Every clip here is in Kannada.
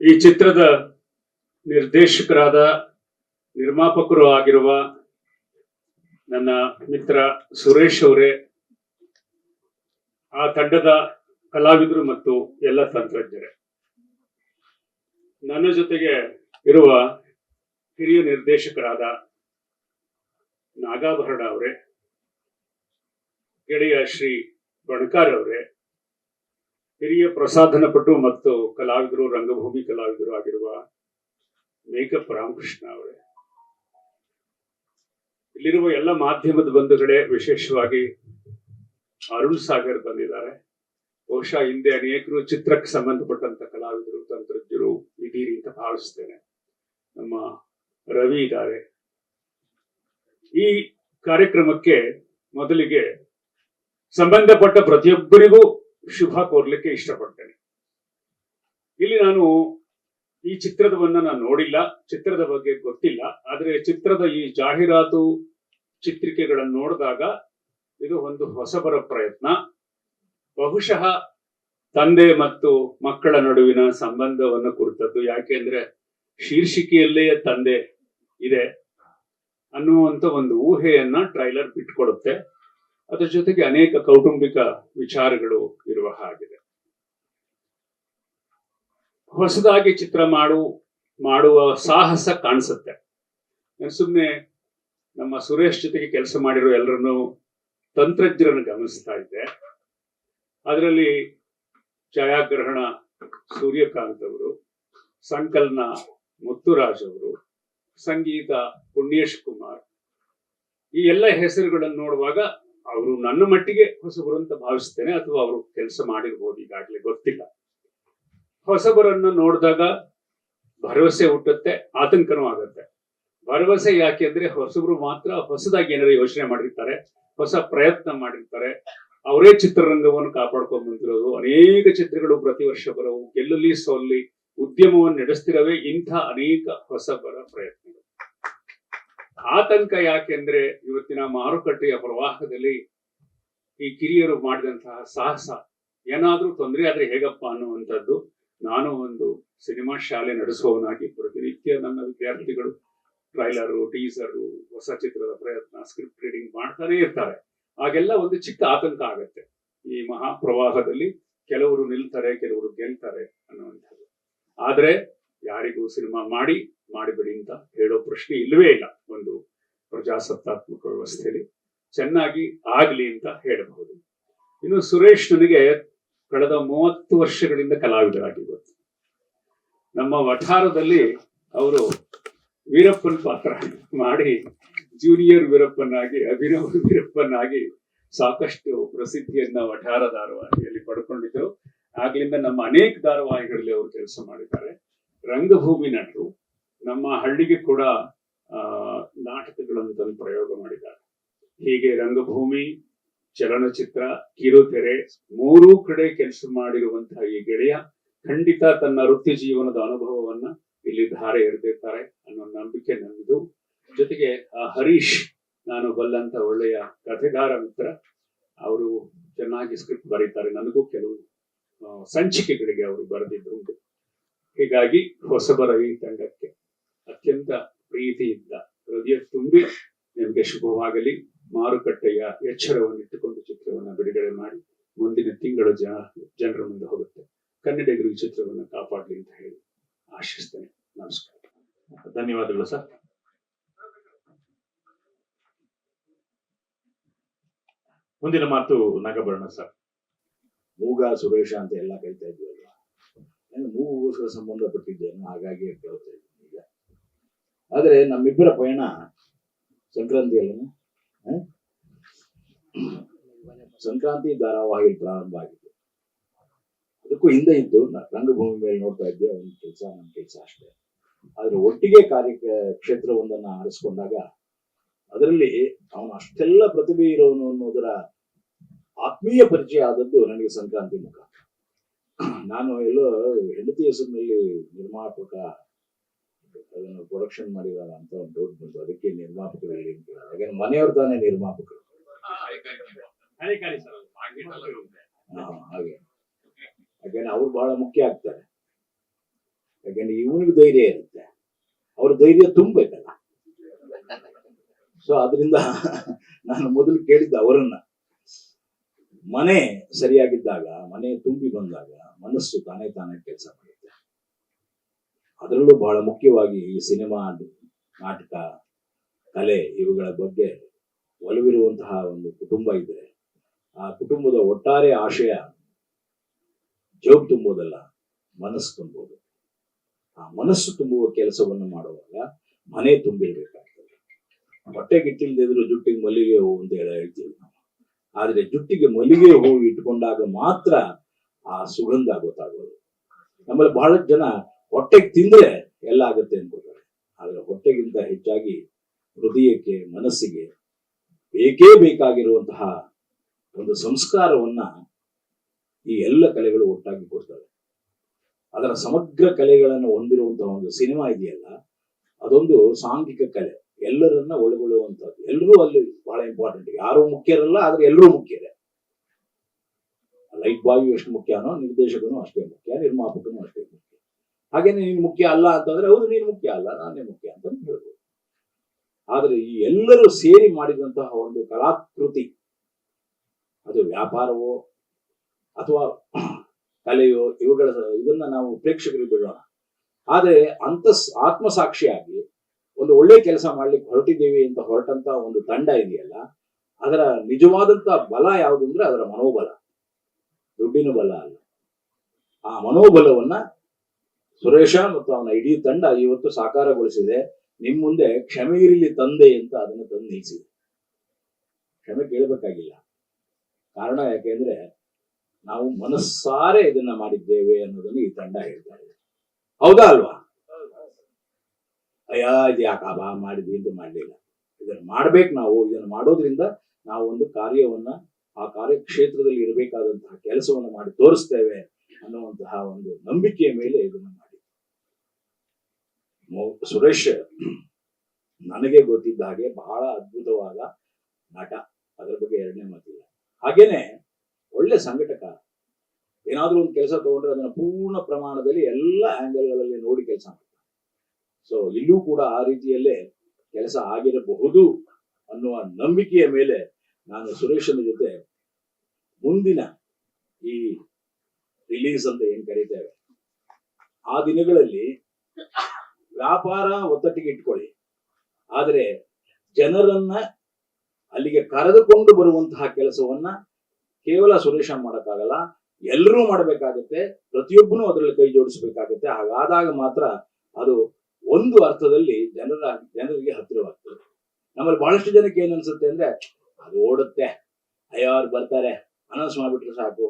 ಈ ಚಿತ್ರದ ನಿರ್ದೇಶಕರಾದ ನಿರ್ಮಾಪಕರು ಆಗಿರುವ ನನ್ನ ಮಿತ್ರ ಸುರೇಶ್ ಅವರೇ, ಆ ತಂಡದ ಕಲಾವಿದರು ಮತ್ತು ಎಲ್ಲ ತಂತ್ರಜ್ಞರೇ, ನನ್ನ ಜೊತೆಗೆ ಇರುವ ಹಿರಿಯ ನಿರ್ದೇಶಕರಾದ ನಾಗಾಭರಣ ಅವರೇ, ಗೆಳೆಯ ಶ್ರೀ ಬಣಕಾರ್ ಅವರೇ, ಹಿರಿಯ ಪ್ರಸಾಧನ ಪಟು ಮತ್ತು ಕಲಾವಿದರು, ರಂಗಭೂಮಿ ಕಲಾವಿದರು ಆಗಿರುವ ಮೇಕಪ್ ರಾಮಕೃಷ್ಣ ಅವರೇ, ಇಲ್ಲಿರುವ ಎಲ್ಲ ಮಾಧ್ಯಮದ ಬಂಧುಗಳೇ, ವಿಶೇಷವಾಗಿ ಅರುಣ್ ಸಾಗರ್ ಬಂದಿದ್ದಾರೆ. ಬಹುಶಃ ಹಿಂದೆ ಅನೇಕರು ಚಿತ್ರಕ್ಕೆ ಸಂಬಂಧಪಟ್ಟಂತ ಕಲಾವಿದರು, ತಂತ್ರಜ್ಞರು ಇದೀರಿ ಅಂತ ಭಾವಿಸ್ತೇನೆ. ನಮ್ಮ ರವಿ ಇದ್ದಾರೆ. ಈ ಕಾರ್ಯಕ್ರಮಕ್ಕೆ ಮೊದಲಿಗೆ ಸಂಬಂಧಪಟ್ಟ ಪ್ರತಿಯೊಬ್ಬರಿಗೂ ಶುಭ ಕೋರ್ಲಿಕ್ಕೆ ಇಷ್ಟಪಡ್ತೇನೆ. ಇಲ್ಲಿ ನಾನು ಈ ಚಿತ್ರದವನ್ನ ನಾನು ನೋಡಿಲ್ಲ, ಚಿತ್ರದ ಬಗ್ಗೆ ಗೊತ್ತಿಲ್ಲ. ಆದ್ರೆ ಚಿತ್ರದ ಈ ಜಾಹೀರಾತು ಚಿತ್ರಿಕೆಗಳನ್ನು ನೋಡಿದಾಗ ಇದು ಒಂದು ಹೊಸಬರ ಪ್ರಯತ್ನ. ಬಹುಶಃ ತಂದೆ ಮತ್ತು ಮಕ್ಕಳ ನಡುವಿನ ಸಂಬಂಧವನ್ನು ಕುರಿತದ್ದು. ಯಾಕೆಂದ್ರೆ ಶೀರ್ಷಿಕೆಯಲ್ಲೇ ತಂದೆ ಇದೆ ಅನ್ನುವಂತ ಒಂದು ಊಹೆಯನ್ನ ಟ್ರೈಲರ್ ಬಿಟ್ಕೊಡುತ್ತೆ. ಅದರ ಜೊತೆಗೆ ಅನೇಕ ಕೌಟುಂಬಿಕ ವಿಚಾರಗಳು ಇರುವ ಹಾಗಿದೆ. ಹೊಸದಾಗಿ ಚಿತ್ರ ಮಾಡುವ ಸಾಹಸ ಕಾಣಿಸುತ್ತೆ. ನಾನು ಸುಮ್ಮನೆ ನಮ್ಮ ಸುರೇಶ್ ಜೊತೆಗೆ ಕೆಲಸ ಮಾಡಿರೋ ಎಲ್ಲರನ್ನು ತಂತ್ರಜ್ಞರನ್ನು ಗಮನಿಸ್ತಾ ಇದ್ದೆ. ಅದರಲ್ಲಿ ಛಾಯಾಗ್ರಹಣ ಸೂರ್ಯಕಾಂತ್ ಅವರು, ಸಂಕಲನ ಮುತ್ತುರಾಜ್ ಅವರು, ಸಂಗೀತ ಪುಣ್ಯೇಶ್ ಕುಮಾರ್, ಈ ಎಲ್ಲ ಹೆಸರುಗಳನ್ನು ನೋಡುವಾಗ ಅವರು ನನ್ನ ಮಟ್ಟಿಗೆ ಹೊಸಬರು ಅಂತ ಭಾವಿಸ್ತೇನೆ, ಅಥವಾ ಅವರು ಕೆಲಸ ಮಾಡಿರ್ಬೋದು, ಈಗಾಗಲೇ ಗೊತ್ತಿಲ್ಲ. ಹೊಸಬರನ್ನ ನೋಡಿದಾಗ ಭರವಸೆ ಹುಟ್ಟುತ್ತೆ, ಆತಂಕನೂ ಆಗುತ್ತೆ. ಭರವಸೆ ಯಾಕೆಂದ್ರೆ ಹೊಸಬರು ಮಾತ್ರ ಹೊಸದಾಗಿ ಏನಾದ್ರು ಯೋಚನೆ ಮಾಡಿರ್ತಾರೆ, ಹೊಸ ಪ್ರಯತ್ನ ಮಾಡಿರ್ತಾರೆ. ಅವರೇ ಚಿತ್ರರಂಗವನ್ನು ಕಾಪಾಡ್ಕೊಂಡು ಬಂದಿರೋದು. ಅನೇಕ ಚಿತ್ರಗಳು ಪ್ರತಿ ವರ್ಷ ಬರೋವು, ಗೆಲ್ಲಲಿ ಸೋಲ್ಲಿ ಉದ್ಯಮವನ್ನು ನಡೆಸ್ತಿರವೇ ಇಂಥ ಅನೇಕ ಹೊಸಬರ ಪ್ರಯತ್ನಗಳು. ಆತಂಕ ಯಾಕೆಂದ್ರೆ ಇವತ್ತಿನ ಮಾರುಕಟ್ಟೆಯ ಪ್ರವಾಹದಲ್ಲಿ ಈ ಕಿರಿಯರು ಮಾಡಿದಂತಹ ಸಾಹಸ ಏನಾದ್ರೂ ತೊಂದರೆ ಆದ್ರೆ ಹೇಗಪ್ಪ ಅನ್ನುವಂಥದ್ದು. ನಾನು ಒಂದು ಸಿನಿಮಾ ಶಾಲೆ ನಡೆಸುವವನಾಗಿ ಪ್ರತಿನಿತ್ಯ ನನ್ನ ವಿದ್ಯಾರ್ಥಿಗಳು ಟ್ರೈಲರು, ಟೀಸರು, ಹೊಸ ಚಿತ್ರದ ಪ್ರಯತ್ನ, ಸ್ಕ್ರಿಪ್ಟ್ ರೀಡಿಂಗ್ ಮಾಡ್ತಾನೆ ಇರ್ತಾರೆ. ಆಗೆಲ್ಲ ಒಂದು ಚಿಕ್ಕ ಆತಂಕ ಆಗತ್ತೆ. ಈ ಮಹಾಪ್ರವಾಹದಲ್ಲಿ ಕೆಲವರು ನಿಲ್ತಾರೆ, ಕೆಲವರು ಗೆಲ್ತಾರೆ ಅನ್ನುವಂಥದ್ದು. ಆದ್ರೆ ಯಾರಿಗೂ ಸಿನಿಮಾ ಮಾಡಿಬಿಡಿ ಅಂತ ಹೇಳೋ ಪ್ರಶ್ನೆ ಇಲ್ಲವೇ ಇಲ್ಲ. ಒಂದು ಪ್ರಜಾಸತ್ತಾತ್ಮಕ ವ್ಯವಸ್ಥೆಯಲ್ಲಿ ಚೆನ್ನಾಗಿ ಆಗ್ಲಿ ಅಂತ ಹೇಳಬಹುದು. ಇನ್ನು ಸುರೇಶ್ ನನಗೆ ಕಳೆದ 30 ವರ್ಷಗಳಿಂದ ಕಲಾವಿದರಾಗಿ ಗೊತ್ತು. ನಮ್ಮ ವಠಾರದಲ್ಲಿ ಅವರು ವೀರಪ್ಪನ್ ಪಾತ್ರ ಮಾಡಿ ಜೂನಿಯರ್ ವೀರಪ್ಪನಾಗಿ, ಅಭಿನವ ವೀರಪ್ಪನಾಗಿ ಸಾಕಷ್ಟು ಪ್ರಸಿದ್ಧಿಯನ್ನ ವಠಾರ ಧಾರಾವಾಹಿಯಲ್ಲಿ ಪಡ್ಕೊಂಡಿದ್ರು. ಆಗ್ಲಿಂದ ನಮ್ಮ ಅನೇಕ ಧಾರಾವಾಹಿಗಳಲ್ಲಿ ಅವರು ಕೆಲಸ ಮಾಡಿದ್ದಾರೆ. ರಂಗಭೂಮಿ ನಟರು. ನಮ್ಮ ಹಳ್ಳಿಗೆ ಕೂಡ ನಾಟಕಗಳನ್ನು ತಂದು ಪ್ರಯೋಗ ಮಾಡಿದ್ದಾರೆ. ಹೀಗೆ ರಂಗಭೂಮಿ, ಚಲನಚಿತ್ರ, ಕಿರುತೆರೆ ಮೂರೂ ಕಡೆ ಕೆಲಸ ಮಾಡಿರುವಂತಹ ಈ ಗೆಳೆಯ ಖಂಡಿತ ತನ್ನ ವೃತ್ತಿ ಜೀವನದ ಅನುಭವವನ್ನ ಇಲ್ಲಿ ಧಾರೆ ಎರೆದಿರ್ತಾರೆ ಅನ್ನೋ ನಂಬಿಕೆ ನನ್ನದು. ಜೊತೆಗೆ ಹರೀಶ್, ನಾನು ಬಲ್ಲಂತ ಒಳ್ಳೆಯ ಕಥೆಗಾರ ಮಿತ್ರ. ಅವರು ಚೆನ್ನಾಗಿ ಸ್ಕ್ರಿಪ್ಟ್ ಬರೀತಾರೆ. ನನಗೂ ಕೆಲವು ಸಂಚಿಕೆಗಳಿಗೆ ಅವರು ಬರೆದಿದ್ದುಂಟು. ಹೀಗಾಗಿ ಹೊಸಬರ ಈ ತಂಡಕ್ಕೆ ಅತ್ಯಂತ ಪ್ರೀತಿಯಿಂದ ಹೃದಯ ತುಂಬಿ ನಿಮಗೆ ಶುಭವಾಗಲಿ. ಮಾರುಕಟ್ಟೆಯ ಎಚ್ಚರವನ್ನು ಇಟ್ಟುಕೊಂಡು ಚಿತ್ರವನ್ನು ಬಿಡುಗಡೆ ಮಾಡಿ ಮುಂದಿನ ತಿಂಗಳು ಜನರ ಮುಂದೆ ಹೋಗುತ್ತೆ. ಕನ್ನಡಿಗರು ಈ ಚಿತ್ರವನ್ನು ಕಾಪಾಡಲಿ ಅಂತ ಹೇಳಿ ಆಶಿಸ್ತೇನೆ. ನಮಸ್ಕಾರ. ಧನ್ಯವಾದಗಳು ಸರ್. ಮುಂದಿನ ಮಾತು ನಾಗಭರಣ ಸರ್. ಮೂಗ ಸುರೇಶ ಅಂತ ಎಲ್ಲ ಕರಿತಾ ಇದ್ವಲ್ಲ, ಮೂಗುಗೋಸ್ಕರ ಸಂಬಂಧಪಟ್ಟಿದ್ದೇನೆ, ಹಾಗಾಗಿ ಕೇಳ್ತಾ ಇದ್ದೀನಿ ಈಗ. ಆದ್ರೆ ನಮ್ಮಿಬ್ಬರ ಪಯಣ ಸಂಕ್ರಾಂತಿಯಲ್ಲ, ಸಂಕ್ರಾಂತಿ ಧಾರಾವಾಹಿ ಪ್ರಾರಂಭ ಆಗಿತ್ತು. ಅದಕ್ಕೂ ಹಿಂದೆ ಇದ್ದು ರಂಗಭೂಮಿ ಮೇಲೆ ನೋಡ್ತಾ ಇದ್ದೆ. ಅವನ ಕೆಲಸ, ನನ್ನ ಕೆಲಸ ಅಷ್ಟೇ. ಆದ್ರೆ ಒಟ್ಟಿಗೆ ಕ್ಷೇತ್ರವೊಂದನ್ನ ಆರಿಸ್ಕೊಂಡಾಗ ಅದರಲ್ಲಿ ಅವನು ಅಷ್ಟೆಲ್ಲ ಪ್ರತಿಭೆ ಇರೋನು ಅನ್ನೋದರ ಆತ್ಮೀಯ ಪರಿಚಯ ಆದದ್ದು ನನಗೆ ಸಂಕ್ರಾಂತಿ ಮುಖ. ನಾನು ಎಲ್ಲೋ ಹೆಂಡತಿ ಹೆಸರಿನಲ್ಲಿ ನಿರ್ಮಾಪಕ ಅದನ್ನು ಪ್ರೊಡಕ್ಷನ್ ಮಾಡಿದಾರ ಅಂತ ಒಂದು ಡೌಟ್ ಬಂತು. ಅದಕ್ಕೆ ನಿರ್ಮಾಪಕರು ಹೇಳಿ ಅಂತ. ಯಾಕಂದ್ರೆ ಮನೆಯವ್ರು ತಾನೇ ನಿರ್ಮಾಪಕರು. ಹಾಗೆ ಯಾಕಂದ್ರೆ ಅವ್ರು ಬಹಳ ಮುಖ್ಯ ಆಗ್ತಾರೆ. ಯಾಕಂದ್ರೆ ಇವನಿಗೆ ಧೈರ್ಯ ಇರುತ್ತೆ, ಅವ್ರ ಧೈರ್ಯ ತುಂಬಬೇಕಲ್ಲ. ಸೊ ಅದರಿಂದ ನಾನು ಮೊದಲು ಕೇಳಿದ್ದ ಅವರನ್ನ, ಮನೆ ಸರಿಯಾಗಿದ್ದಾಗ, ಮನೆ ತುಂಬಿ ಬಂದಾಗ ಮನಸ್ಸು ತಾನೇ ಕೆಲಸ ಮಾಡುತ್ತೆ. ಅದರಲ್ಲೂ ಬಹಳ ಮುಖ್ಯವಾಗಿ ಈ ಸಿನಿಮಾ, ನಾಟಕ, ಕಲೆ ಇವುಗಳ ಬಗ್ಗೆ ಒಲವಿರುವಂತಹ ಒಂದು ಕುಟುಂಬ ಇದ್ರೆ ಆ ಕುಟುಂಬದ ಒಟ್ಟಾರೆ ಆಶಯ ಜೋಬ್ ತುಂಬೋದಲ್ಲ, ಮನಸ್ಸು ತುಂಬೋದು. ಆ ಮನಸ್ಸು ತುಂಬುವ ಕೆಲಸವನ್ನು ಮಾಡುವಾಗ ಮನೆ ತುಂಬಿರ್ಬೇಕಾಗ್ತದೆ. ಹೊಟ್ಟೆಗಿಟ್ಟಿಲ್ದಿದ್ರು ಜುಟ್ಟಿಗೆ ಮಲ್ಲಿಗೆ ಹೂವು ಅಂತ ಹೇಳ್ತೀವಿ ನಾವು. ಆದ್ರೆ ಜುಟ್ಟಿಗೆ ಮಲ್ಲಿಗೆ ಹೂವು ಇಟ್ಕೊಂಡಾಗ ಮಾತ್ರ ಆ ಸುಗಂಧ ಗೊತ್ತಾಗೋದು. ನಮ್ಮಲ್ಲಿ ಬಹಳಷ್ಟು ಜನ ಹೊಟ್ಟೆಗೆ ತಿಂದ್ರೆ ಎಲ್ಲ ಆಗುತ್ತೆ ಅನ್ಕೋತಾರೆ. ಆದ್ರೆ ಹೊಟ್ಟೆಗಿಂತ ಹೆಚ್ಚಾಗಿ ಹೃದಯಕ್ಕೆ, ಮನಸ್ಸಿಗೆ ಬೇಕೇ ಬೇಕಾಗಿರುವಂತಹ ಒಂದು ಸಂಸ್ಕಾರವನ್ನ ಈ ಎಲ್ಲ ಕಲೆಗಳು ಒಟ್ಟಾಗಿ ಕೊಡ್ತವೆ. ಅದರ ಸಮಗ್ರ ಕಲೆಗಳನ್ನು ಹೊಂದಿರುವಂತಹ ಒಂದು ಸಿನಿಮಾ ಇದೆಯಲ್ಲ, ಅದೊಂದು ಸಾಂಘಿಕ ಕಲೆ, ಎಲ್ಲರನ್ನ ಒಳಗೊಳ್ಳುವಂತಹದ್ದು. ಎಲ್ಲರೂ ಅಲ್ಲಿ ಬಹಳ ಇಂಪಾರ್ಟೆಂಟ್. ಯಾರು ಮುಖ್ಯರಲ್ಲ, ಆದ್ರೆ ಎಲ್ಲರೂ ಮುಖ್ಯರೇ. ಲೈಟ್ ಬಾಯ್ ಎಷ್ಟು ಮುಖ್ಯನೋ ನಿರ್ದೇಶಕನು ಅಷ್ಟೇ ಮುಖ್ಯ, ನಿರ್ಮಾಪಕನು ಅಷ್ಟೇ ಮುಖ್ಯ. ಹಾಗೇನೆ ನೀನು ಮುಖ್ಯ ಅಲ್ಲ ಅಂತಂದ್ರೆ, ಹೌದು ನೀನು ಮುಖ್ಯ ಅಲ್ಲ, ನಾನೇ ಮುಖ್ಯ ಅಂತ ಹೇಳ್ಬೋದು. ಆದ್ರೆ ಈ ಎಲ್ಲರೂ ಸೇರಿ ಮಾಡಿದಂತಹ ಒಂದು ಕಲಾಕೃತಿ, ಅದು ವ್ಯಾಪಾರವೋ ಅಥವಾ ಕಲೆಯೋ, ಇದನ್ನ ನಾವು ಪ್ರೇಕ್ಷಕರಿಗೆ ಬಿಡೋಣ. ಆದ್ರೆ ಆತ್ಮಸಾಕ್ಷಿಯಾಗಿ ಒಂದು ಒಳ್ಳೆ ಕೆಲಸ ಮಾಡ್ಲಿಕ್ಕೆ ಹೊರಟಿದ್ದೇವೆ ಅಂತ ಹೊರಟಂತ ಒಂದು ತಂಡ ಇದೆಯಲ್ಲ, ಅದರ ನಿಜವಾದಂತ ಬಲ ಯಾವುದು ಅಂದ್ರೆ ಅದರ ಮನೋಬಲ, ದುಡ್ಡಿನ ಬಲ ಅಲ್ಲ. ಆ ಮನೋಬಲವನ್ನ ಸುರೇಶ ಮತ್ತು ಅವನ ಇಡೀ ತಂಡ ಇವತ್ತು ಸಾಕಾರಗೊಳಿಸಿದೆ. ನಿಮ್ ಮುಂದೆ ಕ್ಷಮೆ ಇರಲಿ ತಂದೆ ಅಂತ ಅದನ್ನು ತಂದು ನಿಲ್ಲಿಸಿದೆ. ಕ್ಷಮೆ ಕೇಳಬೇಕಾಗಿಲ್ಲ. ಕಾರಣ ಯಾಕೆಂದ್ರೆ ನಾವು ಮನಸ್ಸಾರೆ ಇದನ್ನ ಮಾಡಿದ್ದೇವೆ ಅನ್ನೋದನ್ನು ಈ ತಂಡ ಹೇಳ್ತಾ ಇದೆ. ಹೌದಾ ಅಲ್ವಾ? ಅಯ್ಯ ಇದು ಯಾಕಾಬ ಮಾಡಿದ್ವಿ ಅಂತ ಮಾಡ್ಲಿಲ್ಲ. ಇದನ್ನ ಮಾಡ್ಬೇಕು ನಾವು. ಇದನ್ನ ಮಾಡೋದ್ರಿಂದ ನಾವು ಒಂದು ಕಾರ್ಯವನ್ನ, ಆ ಕಾರ್ಯಕ್ಷೇತ್ರದಲ್ಲಿ ಇರಬೇಕಾದಂತಹ ಕೆಲಸವನ್ನು ಮಾಡಿ ತೋರಿಸ್ತೇವೆ ಅನ್ನುವಂತಹ ಒಂದು ನಂಬಿಕೆಯ ಮೇಲೆ ಇದನ್ನ ಮಾಡಿ. ಸುರೇಶ್ ನನಗೆ ಗೊತ್ತಿದ್ದ ಹಾಗೆ ಬಹಳ ಅದ್ಭುತವಾದ ನಟ, ಅದರ ಬಗ್ಗೆ ಎರಡನೇ ಮಾತಿಲ್ಲ. ಹಾಗೇನೆ ಒಳ್ಳೆ ಸಂಘಟಕ. ಏನಾದ್ರೂ ಒಂದು ಕೆಲಸ ತಗೊಂಡ್ರೆ ಅದನ್ನ ಪೂರ್ಣ ಪ್ರಮಾಣದಲ್ಲಿ ಎಲ್ಲ ಆಂಗಲ್ಗಳಲ್ಲಿ ನೋಡಿ ಕೆಲಸ ಮಾಡ್ತಾರೆ. ಸೊ ಇಲ್ಲೂ ಕೂಡ ಆ ರೀತಿಯಲ್ಲೇ ಕೆಲಸ ಆಗಿರಬಹುದು ಅನ್ನುವ ನಂಬಿಕೆಯ ಮೇಲೆ ನಾನು ಸುರೇಶನ ಜೊತೆ ಮುಂದಿನ ಈ ರಿಲೀಸ್ ಅಂತ ಏನ್ ಕರೀತೇವೆ ಆ ದಿನಗಳಲ್ಲಿ ವ್ಯಾಪಾರ ಒತ್ತಟ್ಟಿಗೆ ಇಟ್ಕೊಳ್ಳಿ, ಆದ್ರೆ ಜನರನ್ನ ಅಲ್ಲಿಗೆ ಕರೆದುಕೊಂಡು ಬರುವಂತಹ ಕೆಲಸವನ್ನ ಕೇವಲ ಸುರೇಶ ಮಾಡಕ್ಕಾಗಲ್ಲ, ಎಲ್ಲರೂ ಮಾಡಬೇಕಾಗತ್ತೆ. ಪ್ರತಿಯೊಬ್ಬನು ಅದರಲ್ಲಿ ಕೈ ಜೋಡಿಸಬೇಕಾಗತ್ತೆ. ಹಾಗಾದಾಗ ಮಾತ್ರ ಅದು ಒಂದು ಅರ್ಥದಲ್ಲಿ ಜನರಿಗೆ ಹತ್ತಿರವಾಗ್ತದೆ. ನಮ್ಮಲ್ಲಿ ಬಹಳಷ್ಟು ಜನಕ್ಕೆ ಏನ್ ಅನ್ಸುತ್ತೆ ಅಂದ್ರೆ, ಅದು ಓಡುತ್ತೆ, ಅಯ್ಯವ್ರು ಬರ್ತಾರೆ, ಅನೌನ್ಸ್ ಮಾಡ್ಬಿಟ್ರೆ ಸಾಕು.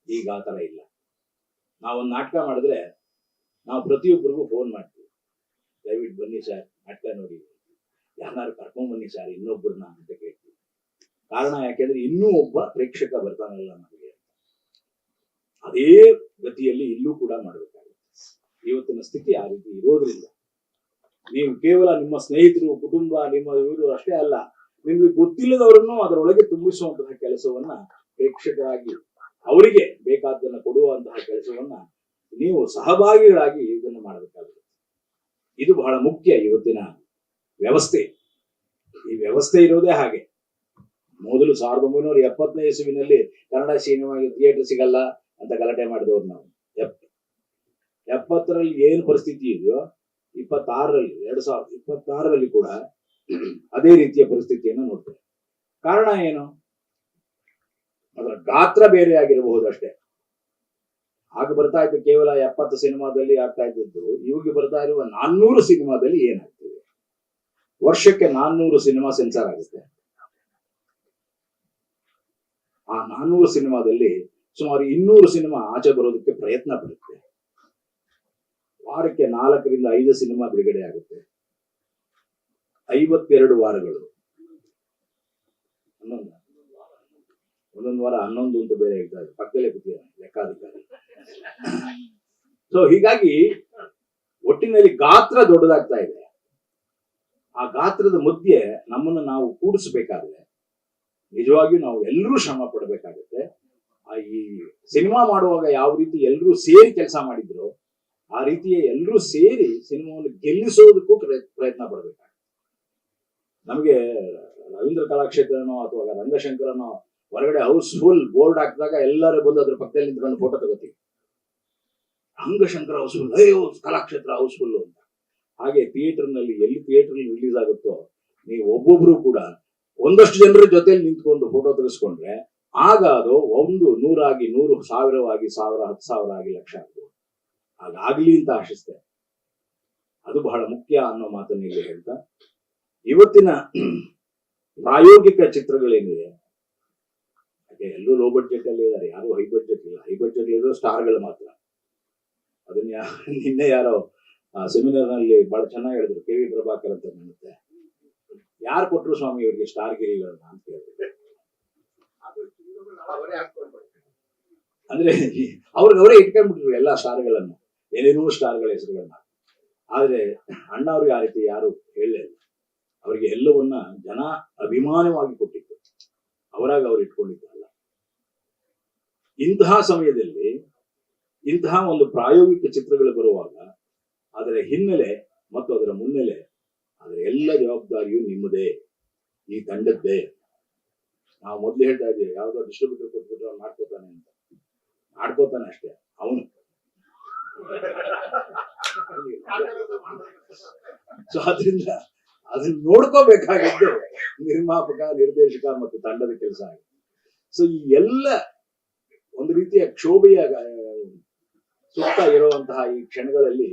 ಈಗ ಆ ತರ ಇಲ್ಲ. ನಾವೊಂದು ನಾಟಕ ಮಾಡಿದ್ರೆ ನಾವು ಪ್ರತಿಯೊಬ್ಬರಿಗೂ ಫೋನ್ ಮಾಡ್ತೀವಿ, ದಯವಿಟ್ಟು ಬನ್ನಿ ಸರ್ ನಾಟಕ ನೋಡಿ, ಯಾರು ಕರ್ಕೊಂಡ್ ಬನ್ನಿ ಸರ್ ಇನ್ನೊಬ್ಬರನ್ನ ಅಂತ ಕೇಳ್ತೀವಿ. ಕಾರಣ ಯಾಕೆಂದ್ರೆ ಇನ್ನೂ ಒಬ್ಬ ಪ್ರೇಕ್ಷಕ ಬರ್ತಾನಲ್ಲ ನಮಗೆ. ಅದೇ ಗತಿಯಲ್ಲಿ ಇಲ್ಲೂ ಕೂಡ ಮಾಡಬೇಕಾಗುತ್ತೆ. ಇವತ್ತಿನ ಸ್ಥಿತಿ ಆ ರೀತಿ ಇರೋದ್ರಿಂದ ನೀವು ಕೇವಲ ನಿಮ್ಮ ಸ್ನೇಹಿತರು, ಕುಟುಂಬ, ನಿಮ್ಮ ಇವರು ಅಷ್ಟೇ ಅಲ್ಲ, ನಿಮ್ಗೆ ಗೊತ್ತಿಲ್ಲದವರನ್ನು ಅದರೊಳಗೆ ತುಂಬಿಸುವಂತಹ ಕೆಲಸವನ್ನ ಪ್ರೇಕ್ಷಕರಾಗಿ ಅವರಿಗೆ ಬೇಕಾದ್ದನ್ನ ಕೊಡುವಂತಹ ಕೆಲಸವನ್ನ ನೀವು ಸಹಭಾಗಿಗಳಾಗಿ ಇದನ್ನು ಮಾಡಬೇಕಾಗುತ್ತೆ. ಇದು ಬಹಳ ಮುಖ್ಯ ಇವತ್ತಿನ ವ್ಯವಸ್ಥೆ. ಈ ವ್ಯವಸ್ಥೆ ಇರೋದೇ ಹಾಗೆ. ಮೊದಲು 1970ನೇ ಇಸುವಿನಲ್ಲಿ ಕನ್ನಡ ಸಿನಿಮಾಗೆ ಥಿಯೇಟರ್ ಸಿಗಲ್ಲ ಅಂತ ಗಲಾಟೆ ಮಾಡಿದವ್ರು ನಾವು. 70ರಲ್ಲಿ ಏನು ಪರಿಸ್ಥಿತಿ ಇದೆಯೋ 2026ರಲ್ಲಿ ಕೂಡ ಅದೇ ರೀತಿಯ ಪರಿಸ್ಥಿತಿಯನ್ನು ನೋಡ್ತೇವೆ. ಕಾರಣ ಏನು? ಅದರ ಗಾತ್ರ ಬೇರೆ ಆಗಿರಬಹುದು ಅಷ್ಟೇ. ಆಗ ಬರ್ತಾ ಇತ್ತು ಕೇವಲ 70 ಸಿನಿಮಾದಲ್ಲಿ ಆಗ್ತಾ ಇದ್ದದ್ದು, ಇವಾಗ ಬರ್ತಾ ಇರುವ 400 ಸಿನಿಮಾದಲ್ಲಿ ಏನಾಗ್ತದೆ? ವರ್ಷಕ್ಕೆ 400 ಸಿನಿಮಾ ಸೆನ್ಸಾರ್ ಆಗುತ್ತೆ. ಆ 400 ಸಿನಿಮಾದಲ್ಲಿ ಸುಮಾರು 200 ಸಿನಿಮಾ ಆಚೆ ಬರೋದಕ್ಕೆ ಪ್ರಯತ್ನ ಪಡುತ್ತೆ. ವಾರಕ್ಕೆ 4 ರಿಂದ 5 ಸಿನಿಮಾ ಬಿಡುಗಡೆ ಆಗುತ್ತೆ. 52 ವಾರಗಳು, ಒಂದೊಂದು ವಾರ 11 ಅಂತ ಬೇರೆ ಹೇಳ್ತಾರೆ, ಪಕ್ಕದಲ್ಲೇ ಕೂತಿದ್ದಾರೆ ಲೆಕ್ಕಾಧಿಕಾರಿ. ಸೊ ಹೀಗಾಗಿ ಒಟ್ಟಿನಲ್ಲಿ ಗಾತ್ರ ದೊಡ್ಡದಾಗ್ತಾ ಇದೆ. ಆ ಗಾತ್ರದ ಮಧ್ಯೆ ನಮ್ಮನ್ನು ನಾವು ಕೂಡಿಸ್ಬೇಕಾದ್ರೆ ನಿಜವಾಗಿಯೂ ನಾವು ಎಲ್ಲರೂ ಶ್ರಮ ಪಡಬೇಕಾಗುತ್ತೆ. ಈ ಸಿನಿಮಾ ಮಾಡುವಾಗ ಯಾವ ರೀತಿ ಎಲ್ಲರೂ ಸೇರಿ ಕೆಲಸ ಮಾಡಿದ್ರು ಆ ರೀತಿಯ ಎಲ್ಲರೂ ಸೇರಿ ಸಿನಿಮಾವನ್ನು ಗೆಲ್ಲಿಸೋದಕ್ಕೂ ಪ್ರಯತ್ನ ಪಡಬೇಕಾಗುತ್ತೆ. ನಮಗೆ ರವೀಂದ್ರ ಕಲಾಕ್ಷೇತ್ರನೋ ಅಥವಾ ರಂಗಶಂಕರನೋ ಹೊರಗಡೆ ಹೌಸ್ಫುಲ್ ಬೋರ್ಡ್ ಹಾಕಿದಾಗ ಎಲ್ಲರೂ ಬಂದು ಅದ್ರ ಪಕ್ಕದಲ್ಲಿ ನಿಂತ್ಕೊಂಡು ಫೋಟೋ ತಗೋತೀವಿ. ರಂಗಶಂಕರ ಹೌಸ್ಫುಲ್, ಅಯ್ಯೋ ಕಲಾಕ್ಷೇತ್ರ ಹೌಸ್ಫುಲ್ ಅಂತ. ಹಾಗೆ ಥಿಯೇಟರ್ನಲ್ಲಿ ಎಲ್ಲಿ ಥಿಯೇಟರ್ ರಿಲೀಸ್ ಆಗುತ್ತೋ ನೀವು ಒಬ್ಬೊಬ್ರು ಕೂಡ ಒಂದಷ್ಟು ಜನರ ಜೊತೆಲಿ ನಿಂತ್ಕೊಂಡು ಫೋಟೋ ತೆಗೆಸ್ಕೊಂಡ್ರೆ ಆಗ ಅದು 100 ಆಗಿ 100, 1000 ಆಗಿ 1000, 10,000 ಆಗಿ ಲಕ್ಷ ಆಗ್ಬೋದು. ಹಾಗಾಗ್ಲಿ ಅಂತ ಆಶಿಸ್ತೇನೆ. ಅದು ಬಹಳ ಮುಖ್ಯ ಅನ್ನೋ ಮಾತನ್ನ ಇಲ್ಲಿ ಹೇಳ್ತಾ, ಇವತ್ತಿನ ಪ್ರಾಯೋಗಿಕ ಚಿತ್ರಗಳೇನಿದೆ ಹಾಗೆ ಎಲ್ಲರೂ ಲೋ ಬಡ್ಜೆಟ್ ಅಲ್ಲಿ ಇದ್ದಾರೆ, ಯಾರು ಹೈ ಬಡ್ಜೆಟ್ ಇಲ್ಲ. ಹೈ ಬಡ್ಜೆಟ್ ಇರೋ ಸ್ಟಾರ್ಗಳು ಮಾತ್ರ. ಅದನ್ನ ನಿನ್ನೆ ಯಾರೋ ಸೆಮಿನಾರ್ ನಲ್ಲಿ ಬಹಳ ಚೆನ್ನಾಗಿ ಹೇಳಿದ್ರು, ಕೆ ವಿ ಪ್ರಭಾಕರ್ ಅಂತ ನೆನಪುತ್ತೆ. ಯಾರು ಕೊಟ್ರು ಸ್ವಾಮಿ ಇವರಿಗೆ ಸ್ಟಾರ್ ಗಿರಿಗಳನ್ನ ಅಂತ ಹೇಳಿದ್ರು. ಅಂದ್ರೆ ಅವರೇ ಇಟ್ಕೊಂಡ್ಬಿಟ್ರು ಎಲ್ಲಾ ಸ್ಟಾರ್ಗಳನ್ನ, ಏನೇನೋ ಸ್ಟಾರ್ಗಳ ಹೆಸರುಗಳನ್ನ. ಆದ್ರೆ ಅಣ್ಣ ಅವ್ರಿಗೆ ಆ ರೀತಿ ಯಾರು ಹೇಳಲೇ ಇಲ್ಲ. ಅವರಿಗೆ ಎಲ್ಲವನ್ನ ಜನ ಅಭಿಮಾನವಾಗಿ ಕೊಟ್ಟಿತ್ತು, ಅವರಾಗ ಅವ್ರು ಇಟ್ಕೊಂಡಿದ್ದಲ್ಲ. ಇಂತಹ ಸಮಯದಲ್ಲಿ ಇಂತಹ ಒಂದು ಪ್ರಾಯೋಗಿಕ ಚಿತ್ರಗಳು ಬರುವಾಗ ಅದರ ಹಿನ್ನೆಲೆ ಮತ್ತು ಅದರ ಮುನ್ನೆಲೆ, ಅದರ ಎಲ್ಲ ಜವಾಬ್ದಾರಿಯು ನಿಮ್ಮದೇ, ಈ ತಂಡದ್ದೇ. ನಾವು ಮೊದ್ಲು ಹೇಳ್ತಾ ಇದ್ದೀವಿ, ಯಾವ್ದೋ ಡಿಸ್ಟ್ರಿಬ್ಯೂಟರ್ ಕೊಟ್ಬಿಟ್ರೆ ಅವ್ನು ಮಾಡ್ಕೋತಾನೆ ಅಂತ. ಮಾಡ್ಕೋತಾನೆ ಅಷ್ಟೇ ಅವನು. ಸೊ ಅದರಿಂದ ಅದನ್ನ ನೋಡ್ಕೋಬೇಕಾಗಿದ್ದು ನಿರ್ಮಾಪಕ, ನಿರ್ದೇಶಕ ಮತ್ತು ತಂಡದ ಕೆಲಸ ಆಗಿದೆ. ಸೊ ಈ ಎಲ್ಲ ಒಂದು ರೀತಿಯ ಕ್ಷೋಭೆಯ ಸುತ್ತ ಇರುವಂತಹ ಈ ಕ್ಷಣಗಳಲ್ಲಿ,